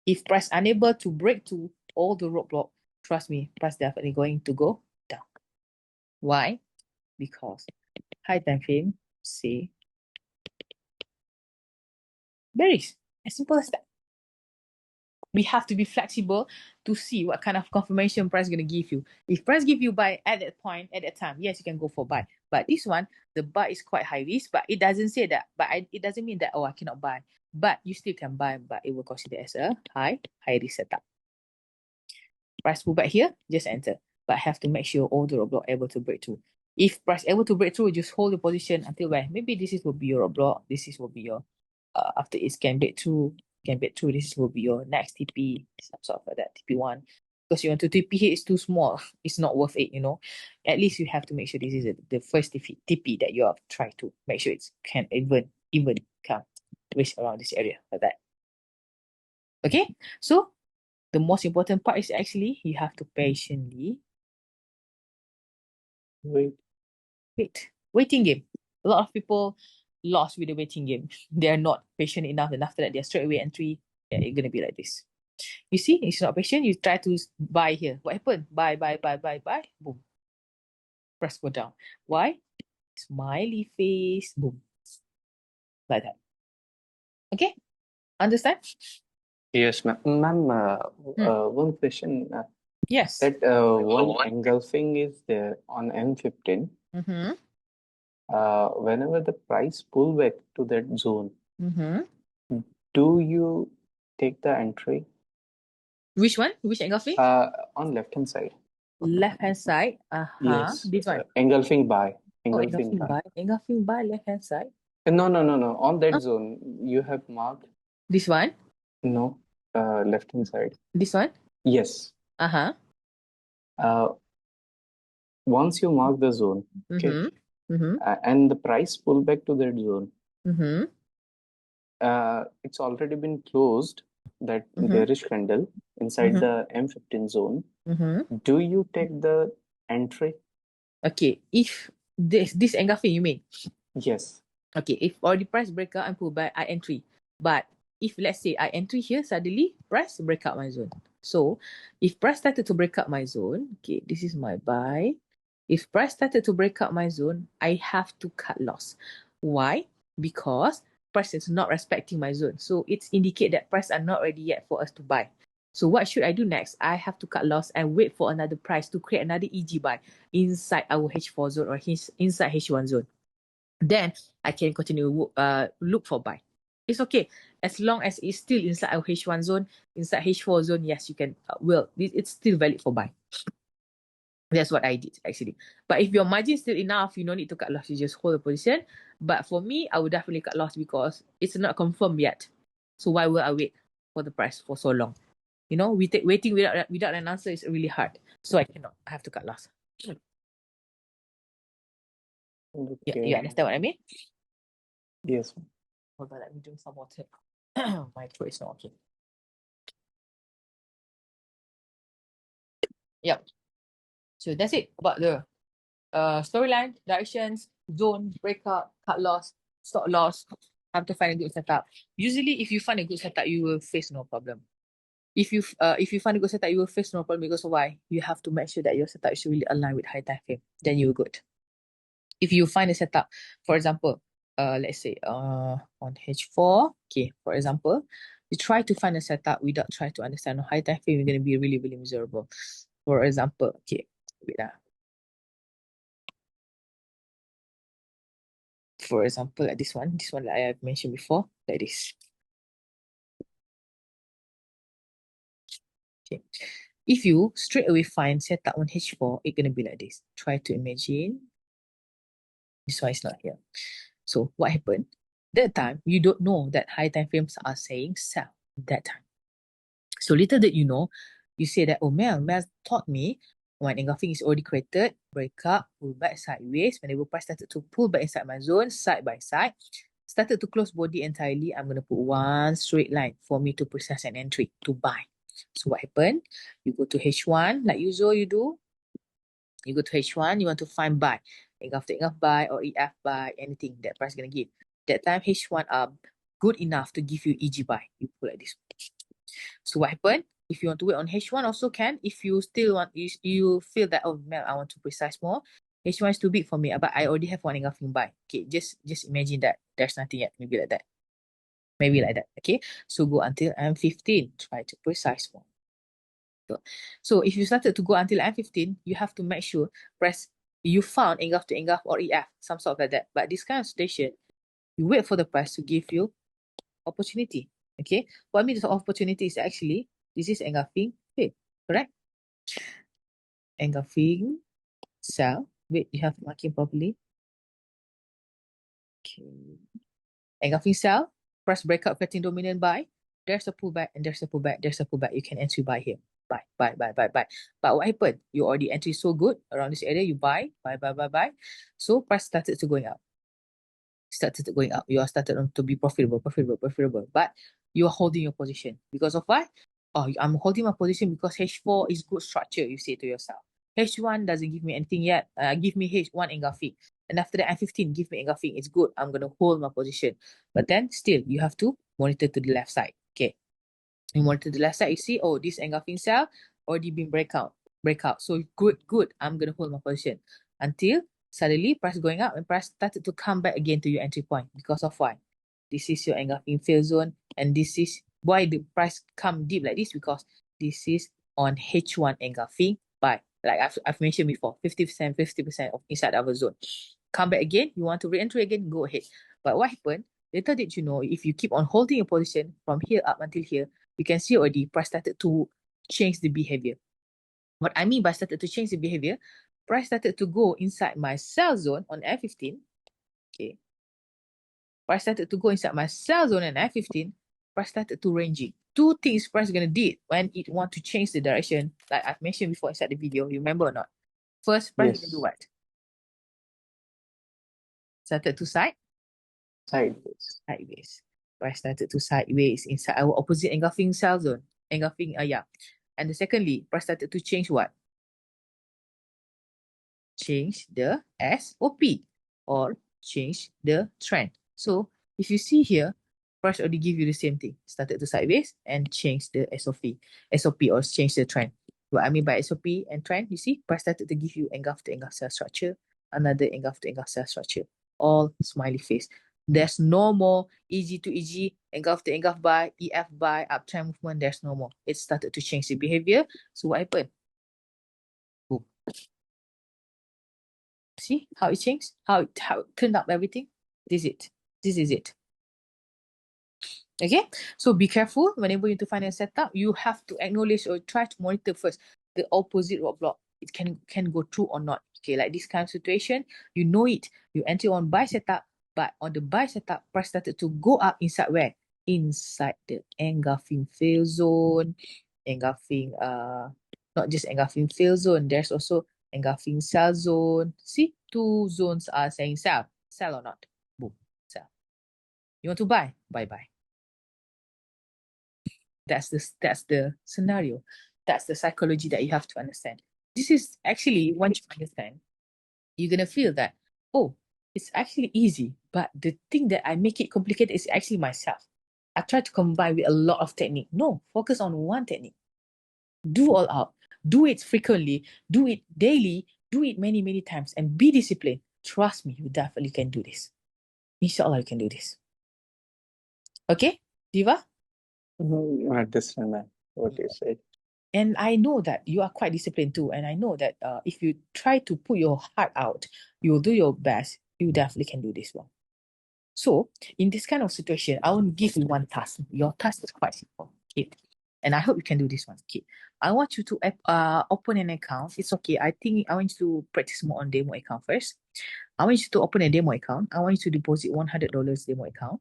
If price unable to break through all the roadblock, trust me, price definitely going to go down. Why? Because high time frame say bearish. As simple as that. We have to be flexible to see what kind of confirmation price going to give you. If price give you buy at that point, at that time, yes, you can go for buy. But this one, the buy is quite high risk, but it doesn't say that. But it doesn't mean that, oh, I cannot buy. But you still can buy, but it will consider as a high risk setup. Price pull back here, just enter. But have to make sure all the roadblock able to break through. If price able to break through, just hold the position until where? Maybe this is will be your roadblock, this is will be your After it scan breakthrough, this will be your next TP, some sort of like that, TP1. Because you want to TP here, it's too small. It's not worth it, At least you have to make sure this is the first TP that you are trying to make sure it can even come twist around this area like that. Okay, so the most important part is actually you have to patiently waiting game. A lot of people lost with the waiting game. They are not patient enough, and after that they're straight away entry. Yeah, it's gonna be like this. You see, it's not patient. You try to buy here. What happened? Buy. Boom. Press go down. Why? Smiley face. Boom. Like that. Okay? Understand? Yes, ma'am. Ma'am, Hmm. one question. Yes. That one engulfing is there on M15. Mm-hmm. Whenever the price pull back to that zone, Mm-hmm. do you take the entry Which one? Which engulfing? on left hand side? Left hand side. Yes, This one. engulfing buy, Oh, engulfing engulfing buy. by. Engulfing by left hand side. No, no, no, no. On that Huh? zone, you have marked This one. no left hand side. This one. Yes. Uh-huh. Once you mark the zone, okay, Mm-hmm. Mm-hmm. and the price pull back to that zone, Mm-hmm. it's already been closed. That Mm-hmm. bearish candle inside Mm-hmm. the M15 zone. Mm-hmm. Do you take the entry? Okay. If this engulfing you mean? Yes. Okay, if already price breakout and pullback, I entry. But if let's say I entry here, suddenly price break out my zone. So if price started to break out my zone, okay, this is my buy. If price started to break out my zone, I have to cut loss. Why? Because price is not respecting my zone. So it's indicate that price are not ready yet for us to buy. So what should I do next? I have to cut loss and wait for another price to create another EG buy inside our H4 zone or inside H1 zone. Then I can continue look for buy. It's okay as long as it's still inside our H1 zone, inside H4 zone. Yes, you can. It's still valid for buy. That's what I did actually. But if your margin is still enough, you don't need to cut loss. You just hold the position. But for me, I would definitely cut loss because it's not confirmed yet. So why will I wait for the price for so long? Waiting without an answer is really hard. So I cannot. I have to cut loss. Yeah, you Okay. understand what I mean? Yes. Hold on, let me drink some water. My throat is not okay. Yep. So that's it about the storyline, directions, zone, breakout, cut loss, stop loss. Have to find a good setup. Usually, if you find a good setup, you will face no problem. If you find a good setup, you will face no problem because why? You have to make sure that your setup is really aligned with high time frame. Then you're good. If you find a setup, for example, let's say on H4, okay, for example, you try to find a setup without trying to understand high time frame, you're gonna be really, really miserable. For example, okay, wait. For example, like this one like I have mentioned before, like this. Okay. If you straight away find setup on H4, it's gonna be like this. Try to imagine. This one is not here. So what happened? That time, you don't know that high time frames are saying sell that time. So little did you know, you say that, oh, Mel taught me when engulfing is already created, break up, pull back sideways. Whenever price started to pull back inside my zone, side by side, started to close body entirely, I'm going to put one straight line for me to process an entry to buy. So what happened? You go to H1, like usual you do. You go to H1, you want to find buy. Engulf to engulf buy or EF buy, anything that price going to give. That time H1 are good enough to give you EG buy. You put like this. So what happened? If you want to wait on H1 also can. If you still want, you feel that, oh, Mel, I want to precise more. H1 is too big for me, but I already have one engulfing buy. Okay, just imagine that. There's nothing yet. Maybe like that. Maybe like that. Okay, so go until M15. Try to precise more. So if you started to go until M15, you have to make sure you found engulf to engulf or EF, some sort of like that. But this kind of situation, you wait for the price to give you opportunity. Okay, what I mean the opportunity is actually this is engulfing fail, correct? Engulfing sell. Wait, you have marking properly. Okay, engulfing sell. Press breakout flattening dominant buy. There's a pullback and there's a pullback. There's a pullback. You can entry buy here. Buy. But what happened? You already entry so good around this area. You buy. So price started to going up. You are started to be profitable. But you are holding your position because of what? Oh, I'm holding my position because H4 is good structure. You say to yourself. H1 doesn't give me anything yet. Give me H1 engulfing. And after that, M15 give me engulfing. It's good. I'm gonna hold my position. But then still, you have to monitor to the left side. Okay. You monitor the left side. You see, oh, this engulfing cell already been breakout. So good. I'm gonna hold my position until suddenly price going up and price started to come back again to your entry point. Because of why? This is your engulfing fail zone, and this is why the price come deep like this, because this is on H1 engulfing buy. Like I've mentioned before, 50% of inside our zone. Come back again, you want to re-enter again, go ahead. But what happened? Little did you know, if you keep on holding your position from here up until here, you can see already price started to change the behavior. What I mean by started to change the behavior, price started to go inside my sell zone on F15. Okay. Price started to go inside my sell zone on F15. Price started to ranging. Two things price gonna do when it want to change the direction, like I've mentioned before inside the video. You remember or not? First, price gonna do what? Started to sideways. Price started to sideways inside our opposite engulfing sell zone. Engulfing, yeah. And the secondly, price started to change what? Change the SOP or change the trend. So if you see here, price already give you the same thing. Started to sideways and change the SOP or change the trend. What I mean by SOP and trend, you see, price started to give you engulf to engulf cell structure, another engulf to engulf cell structure, all smiley face. There's no more EG to EG, engulf to engulf buy, EF buy, uptrend movement. There's no more. It started to change the behavior. So what happened? Boom. See how it changed? How it turned up everything? This is it. Okay, so be careful whenever you to find a setup. You have to acknowledge or try to monitor first the opposite roadblock. It can go through or not. Okay, like this kind of situation, you know it. You enter on buy setup, but on the buy setup, price started to go up inside where? Inside the engulfing fail zone, engulfing not just engulfing fail zone. There's also engulfing sell zone. See, two zones are saying sell or not. Boom, sell. You want to buy? Buy. That's the scenario. That's the psychology that you have to understand. This is actually, once you understand, you're gonna feel that, oh, it's actually easy, but the thing that I make it complicated is actually myself. I try to combine with a lot of technique. No, focus on one technique. Do all out. Do it frequently. Do it daily. Do it many, many times and be disciplined. Trust me, you definitely can do this. Inshallah, you can do this. Okay, Diva? I understand that, what you said. And I know that you are quite disciplined too. And I know that if you try to put your heart out, you will do your best. You definitely can do this one. So in this kind of situation, I want to give you one task. Your task is quite simple, kid. And I hope you can do this one, kid. I want you to open an account. It's okay. I think I want you to practice more on demo account first. I want you to open a demo account. I want you to deposit $100 demo account.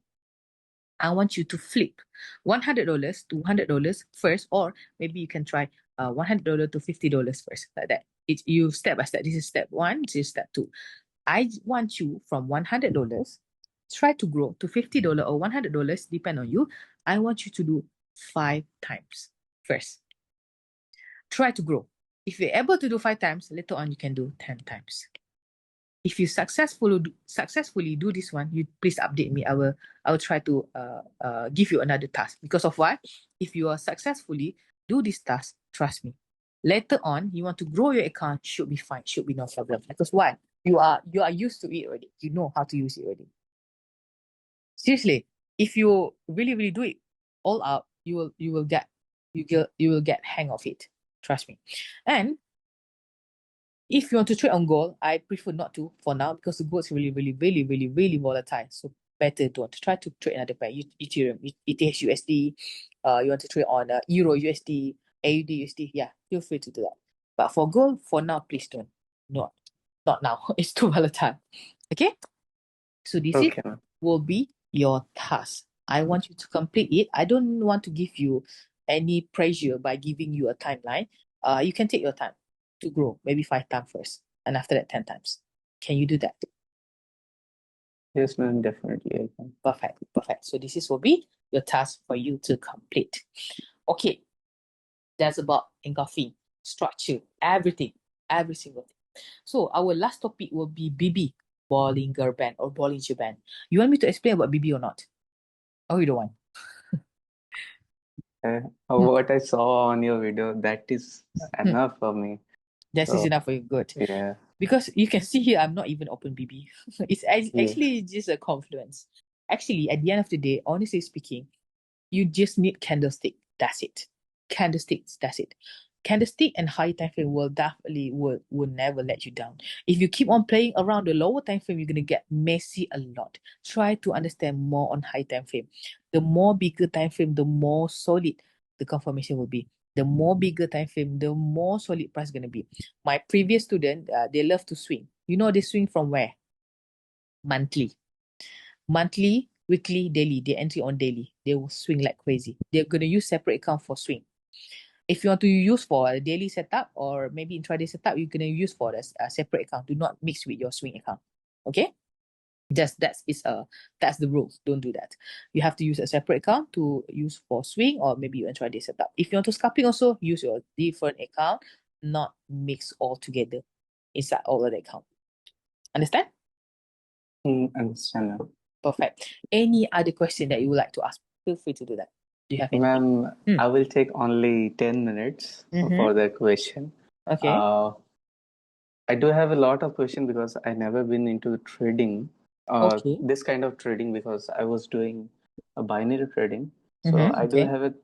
I want you to flip $100 to $100 first, or maybe you can try $100 to $50 first, like that. You step by step. This is step one. This is step two. I want you from $100 try to grow to $50 or $100, depend on you. I want you to do 5 times first. Try to grow. If you're able to do 5 times, later on you can do 10 times. If you successfully do this one, you please update me. I will try to give you another task. Because of what? If you are successfully do this task, trust me, later on you want to grow your account, should be fine, should be no problem. Because why? You are used to it already. You know how to use it already. Seriously, if you really do it all out, you will get hang of it. Trust me. And if you want to trade on gold, I prefer not to for now, because the gold is really volatile. So better to try to trade another pair. Ethereum, ETH USD. You want to trade on Euro USD, AUD USD. Yeah, feel free to do that. But for gold, for now, please don't. Not now. It's too volatile. Okay. So this will be your task. I want you to complete it. I don't want to give you any pressure by giving you a timeline. You can take your time to grow, maybe 5 times first, and after that 10 times. Can you do that? Yes, ma'am, definitely I can. Perfect, perfect. So this will be your task for you to complete. Okay, that's about engulfing, structure, everything, every single thing. So our last topic will be BB, Bollinger Band or Bollinger Band. You want me to explain about BB or not? Oh, you don't want? What I saw on your video, that is enough for me. That is So enough for you. Good. yeah, Because you can see here, I'm not even open BB. It's yeah. actually just a confluence. Actually, at the end of the day, honestly speaking, you just need candlestick. That's it. Candlesticks. That's it. Candlestick and high time frame will definitely will never let you down. If you keep on playing around the lower time frame, you're gonna get messy a lot. Try to understand more on high time frame. The more bigger time frame, the more solid the confirmation will be. The more bigger time frame, the more solid price gonna be. My previous student, they love to swing. You know, they swing from where? Monthly, weekly, daily. They entry on daily. They will swing like crazy. They're gonna use separate account for swing. If you want to use for a daily setup or maybe intraday setup, you're gonna use for a separate account. Do not mix with your swing account. Okay? That's the rules. Don't do that. You have to use a separate account to use for swing or maybe you intraday setup. If you want to scalping also, use your different account, not mix all together inside all of the account. Understand? Understand, ma'am. Perfect. Any other question that you would like to ask? Feel free to do that. Do you have anything? Ma'am, I will take only 10 minutes for the question. Okay. I do have a lot of questions because I never been into trading, Okay. this kind of trading, because I was doing a binary trading. So I do Okay. have it,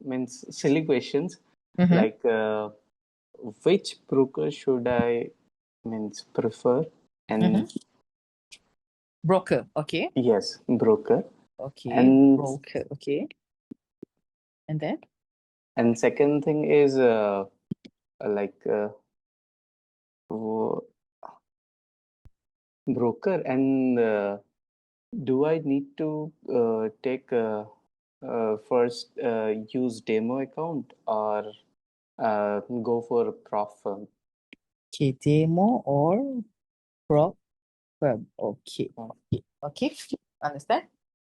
means silly questions Mm-hmm. like which broker should I means prefer? And Broker. Okay. yes, broker. Okay. And Broker. Okay. And then? second thing is like wo- broker. And do I need to take first use demo account or go for prof firm? Okay. Demo or prop firm. Okay. Okay. Okay. Understand?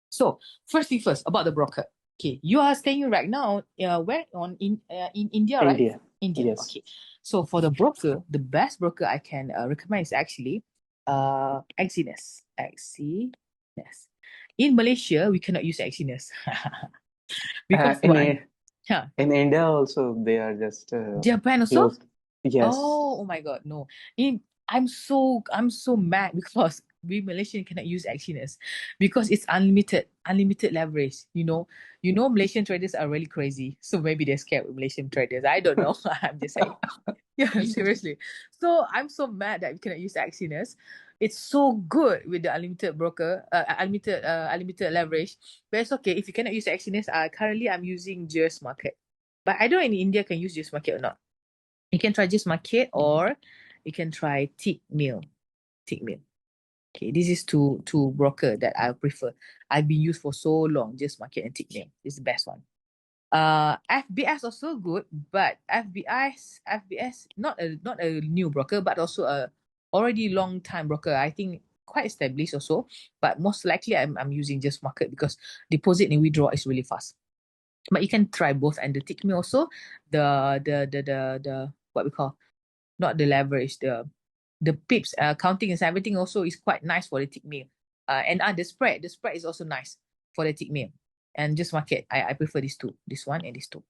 So first thing first about the broker. Okay, you are staying right now. Where in India, right? India. India. Yes. Okay. So for the broker, the best broker I can recommend is actually Exynos. Exynos. In Malaysia, we cannot use Exynos because In why? Yeah. in India also they are just Japan also? closed. Yes. Oh my God, no. In I'm so mad because we Malaysian cannot use Exynos because it's unlimited leverage. Malaysian traders are really crazy. So maybe they're scared with Malaysian traders. I don't know. I'm just saying. Yeah, seriously. So I'm so mad that we cannot use Exynos. It's so good with the unlimited leverage. But it's okay if you cannot use Exynos. Currently I'm using Just Market, but I don't know in India can use Just Market or not. You can try Just Market or you can try Tick Mill. Tick Mill. Okay, this is two broker that I prefer. I've been used for so long. Just Market and Tick Mill. This is the best one. FBS also good, but FBS not a new broker, but also a already long time broker. I think quite established also, but most likely I'm using Just Market because deposit and withdraw is really fast. But you can try both and the Tick Mill also. The what we call, not the leverage, the pips counting and everything also is quite nice for the tick meal. And the spread is also nice for the tick meal. And Just Market, I prefer these two, this one and these two.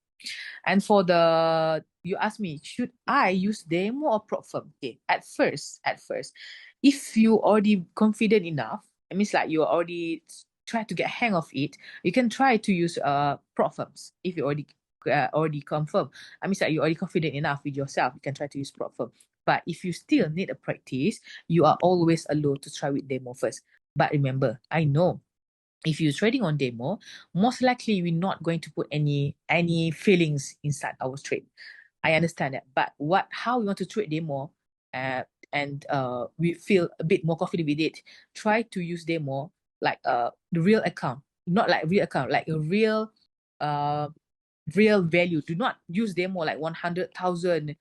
And for the, you ask me, should I use demo or prop firm? Okay, at first, if you already confident enough, it means like you already try to get hang of it, you can try to use prop firms. If you already confirm, I mean like you already confident enough with yourself, you can try to use prop firm. But if you still need a practice, you are always allowed to try with demo first. But remember, I know if you're trading on demo, most likely we're not going to put any feelings inside our trade. I understand that, but how we want to trade demo, and we feel a bit more confident with it. Try to use demo like the real account. not like real account, like a real real value. Do not use demo like 100,000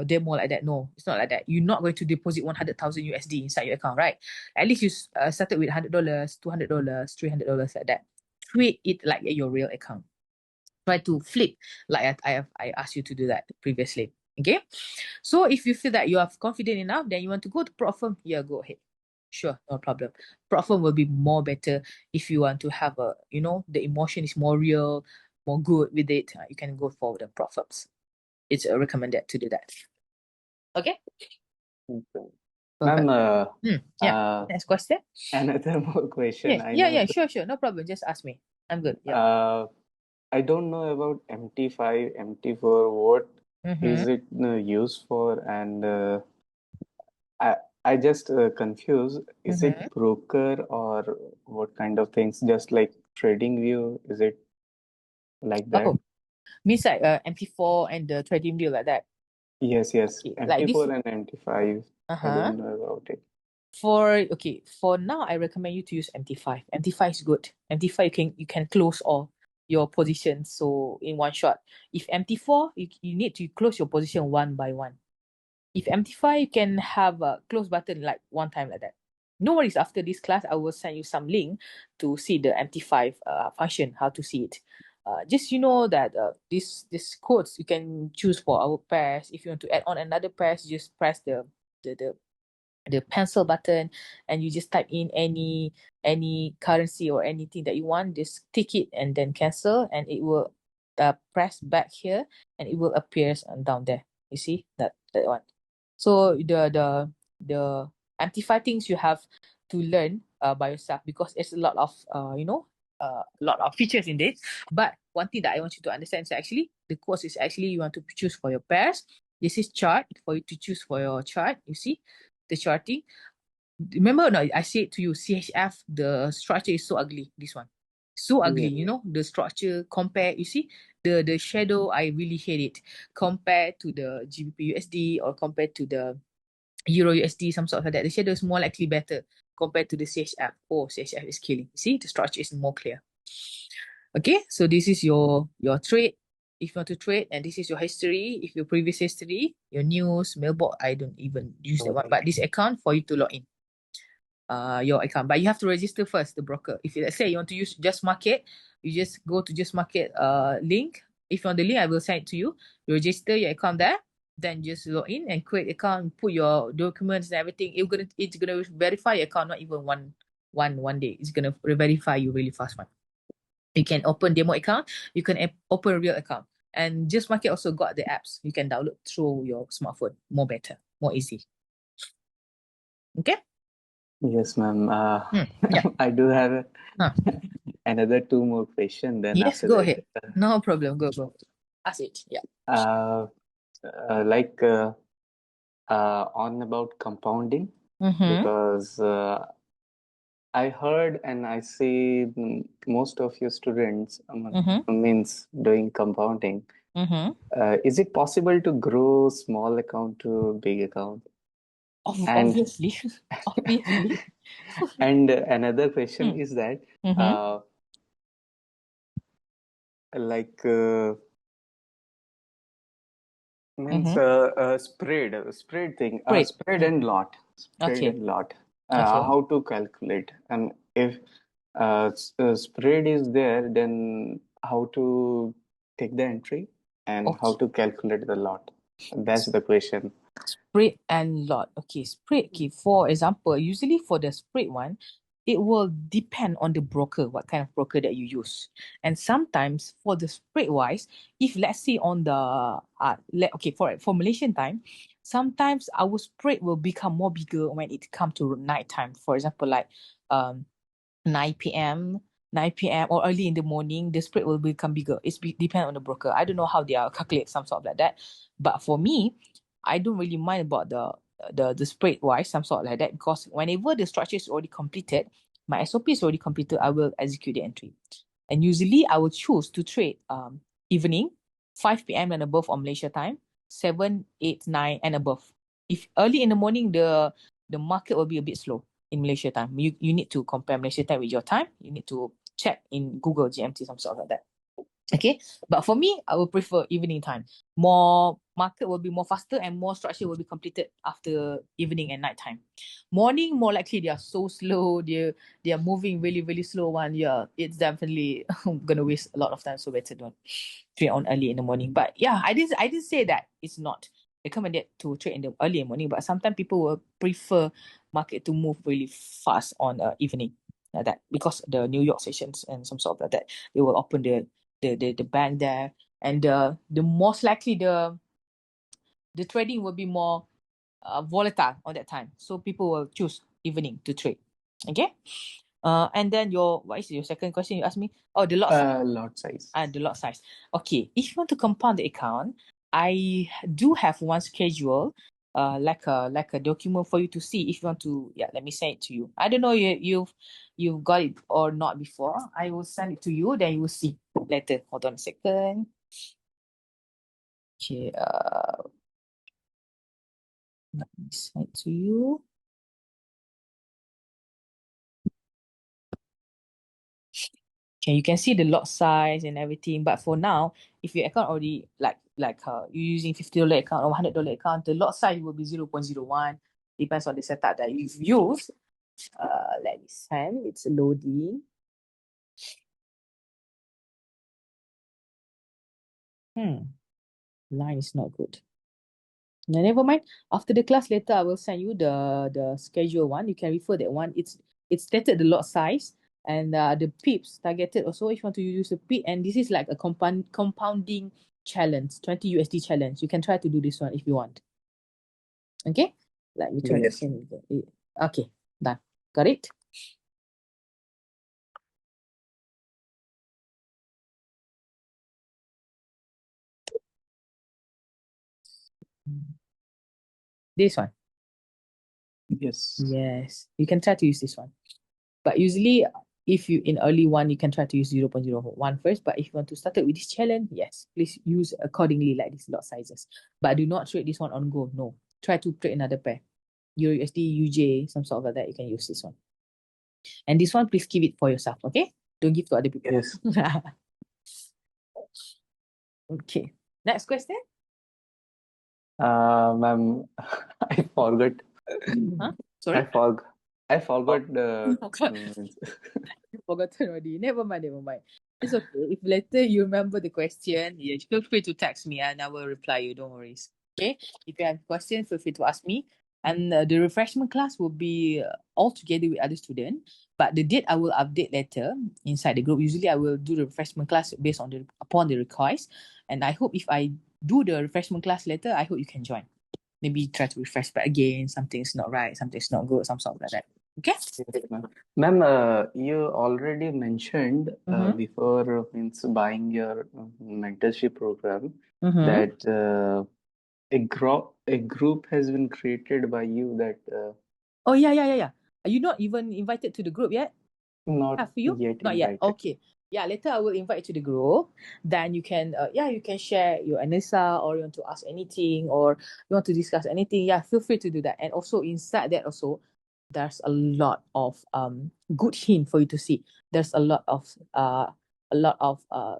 demo like that. No, it's not like that. You're not going to deposit 100,000 USD inside your account, right? At least you started with $100, $200, $300 like that. Treat it like your real account. Try to flip like I asked you to do that previously. Okay, so if you feel that you are confident enough, then you want to go to prop firm, yeah, go ahead. Sure, no problem. Prop firm will be more better if you want to have a, the emotion is more real, more good with it. You can go for the prop firms. It's recommended to do that. Okay. Ma'am, Yeah. Next question. another more question. Yeah. Sure. No problem. Just ask me. I'm good. Yeah. I don't know about MT5, MT4. What is it used for? And I just confused. Is it broker or what kind of things? Just like trading view? Is it like that? Oh, means like MT4 and the trading view like that. Yes. Okay, like MT4 this. and MT5. I don't know about it. For now, I recommend you to use MT5. MT5 is good. MT5 you can close all your positions so in one shot. If MT4, you need to close your position one by one. If MT5, you can have a close button like one time like that. No worries, after this class, I will send you some link to see the MT5 function, how to see it. Just that this codes you can choose for our pairs. If you want to add on another pairs, just press the pencil button and you just type in any currency or anything that you want, just tick it and then cancel, and it will press back here and it will appear down there. You see that one. So the MT5 things you have to learn by yourself, because there's a lot of a lot of features in it. But one thing that I want you to understand is actually the course is actually you want to choose for your pairs. This is chart for you to choose for your chart. You see the charting. Remember, no, I said to you, CHF, the structure is so ugly. This one, so ugly. The structure compare. You see the shadow. I really hate it compared to the GBP USD or compared to the Euro USD, some sort of that. The shadow is more likely better compared to the CHF. Oh, CHF is killing. See, the structure is more clear. Okay, so this is your trade. If you want to trade, and this is your history. If your previous history, your news, mailbox, I don't even use that one. But this account for you to log in. Your account, but you have to register first, the broker. If let's say you want to use Just Market, you just go to Just Market link. If you want the link, I will send it to you. You register your account there, then just log in and create account, put your documents and everything. It's gonna verify your account, not even one day. It's gonna verify you really fast one. You can open demo account, you can open a real account. And Just Market also got the apps you can download through your smartphone. More better, more easy. Okay. Yes, ma'am. Yeah. I do have another 2 more questions. Then yes, after go that, ahead. No problem. Go. Ask it. Yeah. On about compounding, because I heard and I see most of your students means doing compounding. Is it possible to grow small account to big account? Obviously. And another question is that spread thing, spread and lot, how to calculate, and if spread is there, then how to take the entry and how to calculate the lot. That's the question. Spread and lot. Okay, spread. Okay, for example, usually for the spread one, it will depend on the broker, what kind of broker that you use. And sometimes for the spread wise, if let's say on the for Malaysian time, sometimes our spread will become more bigger when it comes to night time. For example, like 9 p.m. or early in the morning, the spread will become bigger. It's depend on the broker. I don't know how they are calculate some sort of like that. But for me, I don't really mind about the spread wise, some sort like that, because whenever the structure is already completed, my SOP is already completed, I will execute the entry. And usually I will choose to trade evening, 5 p.m. and above on Malaysia time, 7, 8, 9 and above. If early in the morning, the market will be a bit slow. in Malaysia time. You need to compare Malaysia time with your time. You need to check in Google GMT, some sort like that. Okay, but for me, I will prefer evening time. More market will be more faster and more structure will be completed after evening and night time. Morning, more likely they are so slow. They are moving really really slow one. Yeah, it's definitely gonna waste a lot of time. So better don't trade on early in the morning. But yeah, I didn't say that it's not recommended to trade in the early morning. But sometimes people will prefer market to move really fast on evening like that, because the New York sessions and some sort of like that, they will open the bank there, and the most likely the trading will be more volatile on that time, so people will choose evening to trade. Okay, and then what is your second question you asked me? Oh, the lot size. Lot size. The lot size. Okay, if you want to compound the account, I do have one schedule, like a document for you to see. If you want to, yeah, let me send it to you. I don't know you've got it or not before. I will send it to you, then you will see later. Hold on a second. Okay, let me send it to you. Okay, you can see the lot size and everything, but for now, if your account already you're using $50 account or $100 account, the lot size will be 0.01. Depends on the setup that you've used. Let me send. It's loading. Line is not good. No, never mind. After the class later, I will send you the schedule one. You can refer that one. It's stated the lot size and the pips targeted also if you want to use the pip. And this is like a compounding challenge, 20 USD challenge. You can try to do this one if you want. Okay, let me try to Yes. send it. Okay, done. Got it? This one. Yes. Yes, you can try to use this one. But usually, if you in early one, you can try to use 0.01 first. But if you want to start it with this challenge, yes, please use accordingly like these lot sizes. But do not trade this one on go. No, try to trade another pair. Euro USD, UJ, some sort of like that. You can use this one. And this one, please keep it for yourself. Okay, don't give to other people. Yes. Okay. Next question. Ma'am, I forgot. Huh? Sorry. I forgot the. You forgotten already. Never mind, never mind. It's okay. If later you remember the question, yeah, feel free to text me and I will reply you. Don't worry. Okay. If you have questions, feel free to ask me. And the refreshment class will be all together with other students. But the date I will update later inside the group. Usually I will do the refreshment class based on upon the request. And I hope if I do the refreshment class later, I hope you can join. Maybe try to refresh back again. Something's not right. Something's not good. Some sort of like that. Okay. Yes, ma'am, you already mentioned before means buying your mentorship program that a group has been created by you that Oh yeah. Are you not even invited to the group yet? not For you? yet Not yet. invited. Okay. Yeah, later I will invite you to the group. Then you can you can share your analysis, or you want to ask anything, or you want to discuss anything. Yeah, feel free to do that. And also inside that also, there's a lot of good hint for you to see. There's a lot of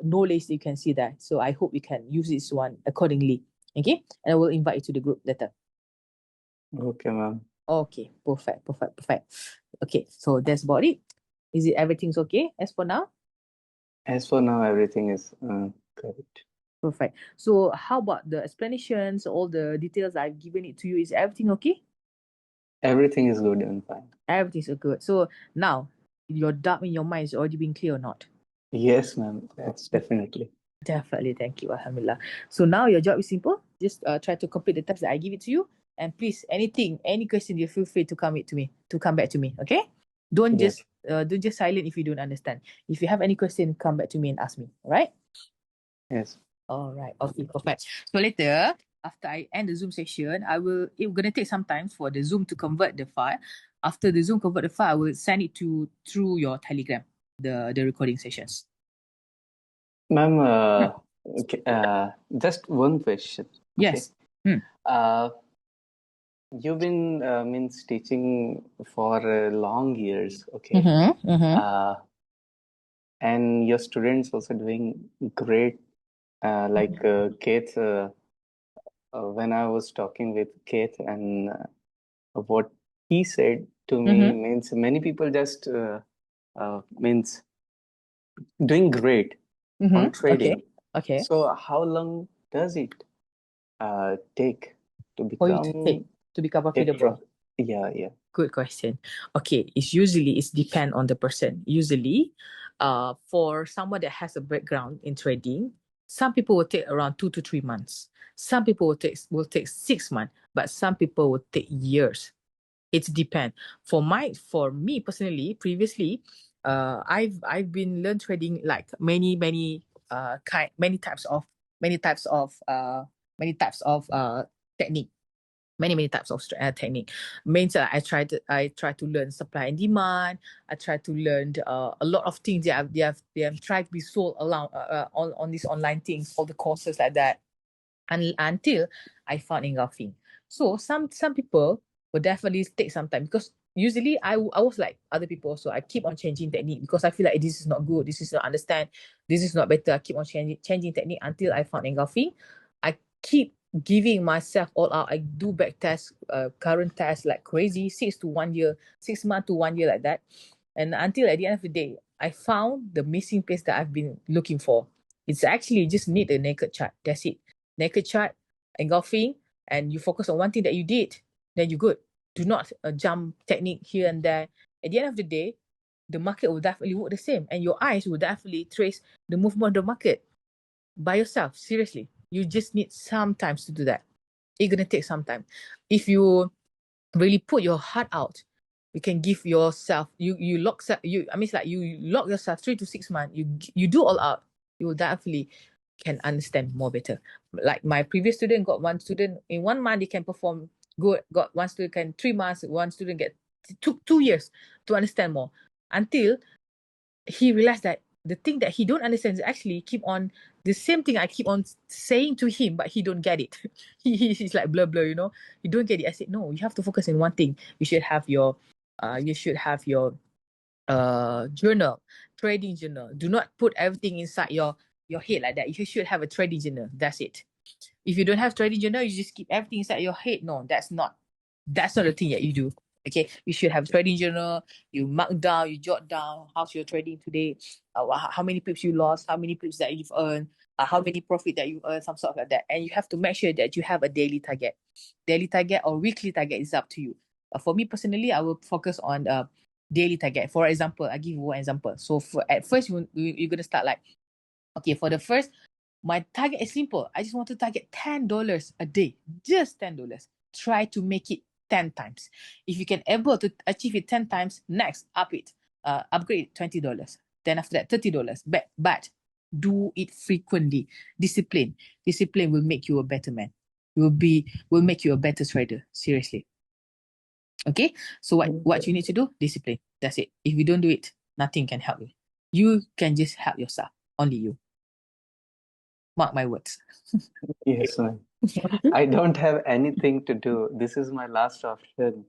knowledge that you can see there. So I hope you can use this one accordingly. Okay, and I will invite you to the group later. Okay, ma'am. Okay, perfect. Okay, so that's about it. Is it everything's okay as for now? As for now, everything is correct. Perfect. So how about the explanations, all the details I've given it to you? Is everything okay? Everything is good and fine. Everything's good. So now your doubt in your mind is already been clear or not? Yes, ma'am. That's definitely. Definitely. Thank you. Alhamdulillah. So now your job is simple. Just try to complete the task that I give it to you. And please, any question, you feel free to come back to me. Okay? Don't Yes. just silent if you don't understand. If you have any question, come back to me and ask me. All right? Yes. All right. Okay, perfect. So later, after I end the Zoom session, it's gonna take some time for the Zoom to convert the file. After the Zoom convert the file, I will send it through your Telegram, the recording sessions. Ma'am, okay, just one question. Yes. Okay. you've been means teaching for long years, okay? And your students also doing great. Like Kate, when I was talking with Kate, and what he said to me means many people just means doing great on Okay. trading. Okay. So how long does it take to For you to become become a profitable. Yeah, yeah. Good question. Okay, it's depend on the person. Usually, for someone that has a background in trading, some people will take around 2 to 3 months. Some people will take 6 months, but some people will take years. It depends. For me personally, previously, I've been learn trading like many many types of technique, many types of technique. Means I try to learn supply and demand. I try to learn a lot of things they have tried to be sold around on these online things, all the courses like that, until I found engulfing. So some people will definitely take some time, because usually I was like other people, so I keep on changing technique because I feel like this is not good, this is not understand, this is not better. I keep on changing technique until I found engulfing. I keep giving myself all out. I do back tests, current tests like crazy, 6 months to 1 year like that. And until at the end of the day, I found the missing piece that I've been looking for. It's actually just need a naked chart. That's it. Naked chart, engulfing, and you focus on one thing that you did, then you're good. Do not jump technique here and there. At the end of the day, the market will definitely work the same, and your eyes will definitely trace the movement of the market by yourself. Seriously, you just need some time to do that. It's gonna take some time. If you really put your heart out, you can give yourself, you lock you I mean it's like you lock yourself 3 to 6 months, you do all out, you will definitely can understand more better. Like my previous student, got one student in 1 month they can perform good, got one student can 3 months, one student get took 2 years to understand more, until he realized that the thing that he don't understand is actually keep on the same thing I keep on saying to him, but he don't get it. He's like blah blah, you don't get it. I said, no, you have to focus on one thing. You should have your journal, trading journal. Do not put everything inside your head like that. You should have a trading journal. That's it. If you don't have trading journal, you just keep everything inside your head. No, that's not the thing that you do. Okay, you should have trading journal. You mark down, you jot down how's your trading today, how many pips you lost, how many pips that you've earned, how many profit that you earn, some sort of like that. And you have to make sure that you have a daily target or weekly target. Is up to you. For me personally, I will focus on daily target. For example, I give you one example. So at first you're gonna start like, okay, for the first, my target is simple. I just want to target $10 a day, just $10. Try to make it 10 times. If you can able to achieve it 10 times, next upgrade $20. Then after that, $30. But do it frequently. Discipline will make you a better man. Will make you a better trader. Seriously. Okay. So what you need to do? Discipline. That's it. If you don't do it, nothing can help you. You can just help yourself. Only you. Mark my words. Yes, ma'am. I don't have anything to do. This is my last option.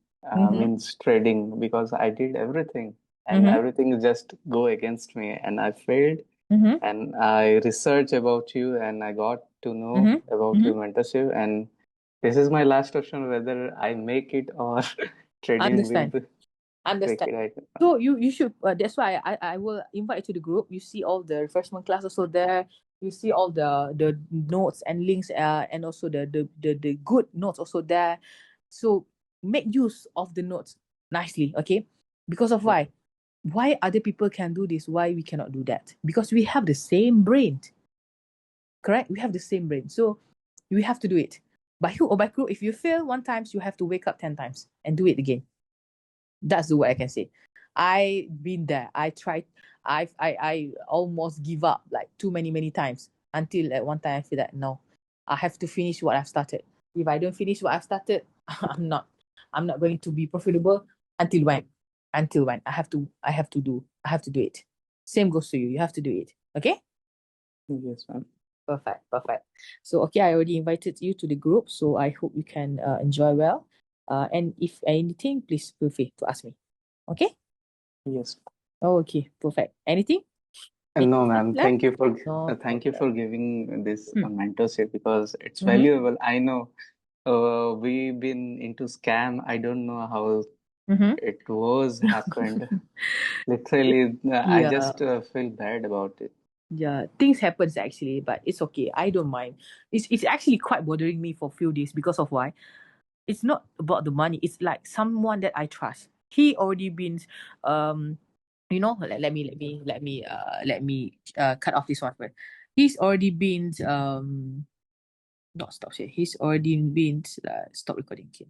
Means trading, because I did everything and everything just go against me, and I failed. And I researched about you and I got to know about your mentorship, and this is my last option, whether I make it or trading will Understand. be Understand. right. So you should. That's why I will invite you to the group. You see all the refreshment class also there. You see all the notes and links, and also the good notes also there. So make use of the notes nicely, okay? Because of why? Why other people can do this? Why we cannot do that? Because we have the same brain. Correct? We have the same brain. So we have to do it. By hook or by crook, if you fail one time, you have to wake up 10 times and do it again. That's the way I can say. I been there. I tried. I almost give up like too many times, until at one time I feel that no, I have to finish what I've started. If I don't finish what I've started, I'm not going to be profitable. Until when? Until when? I have to do it. Same goes to you. You have to do it. Okay? Yes, ma'am. Perfect. So okay, I already invited you to the group, so I hope you can enjoy well. And if anything, please feel free to ask me. Okay? Yes. Okay, perfect. Anything? No, Anything ma'am. left? No Thank you problem. for giving this Hmm. mentorship because it's Mm-hmm. valuable. I know we've been into scam. I don't know how Mm-hmm. it was happened. Literally, I Yeah. just feel bad about it. Yeah, things happens actually, but it's okay. I don't mind. It's actually quite bothering me for a few days because of why? It's not about the money. It's like someone that I trust. He already been let me cut off this one first. He's already been not stop share. He's already been stop recording. Okay.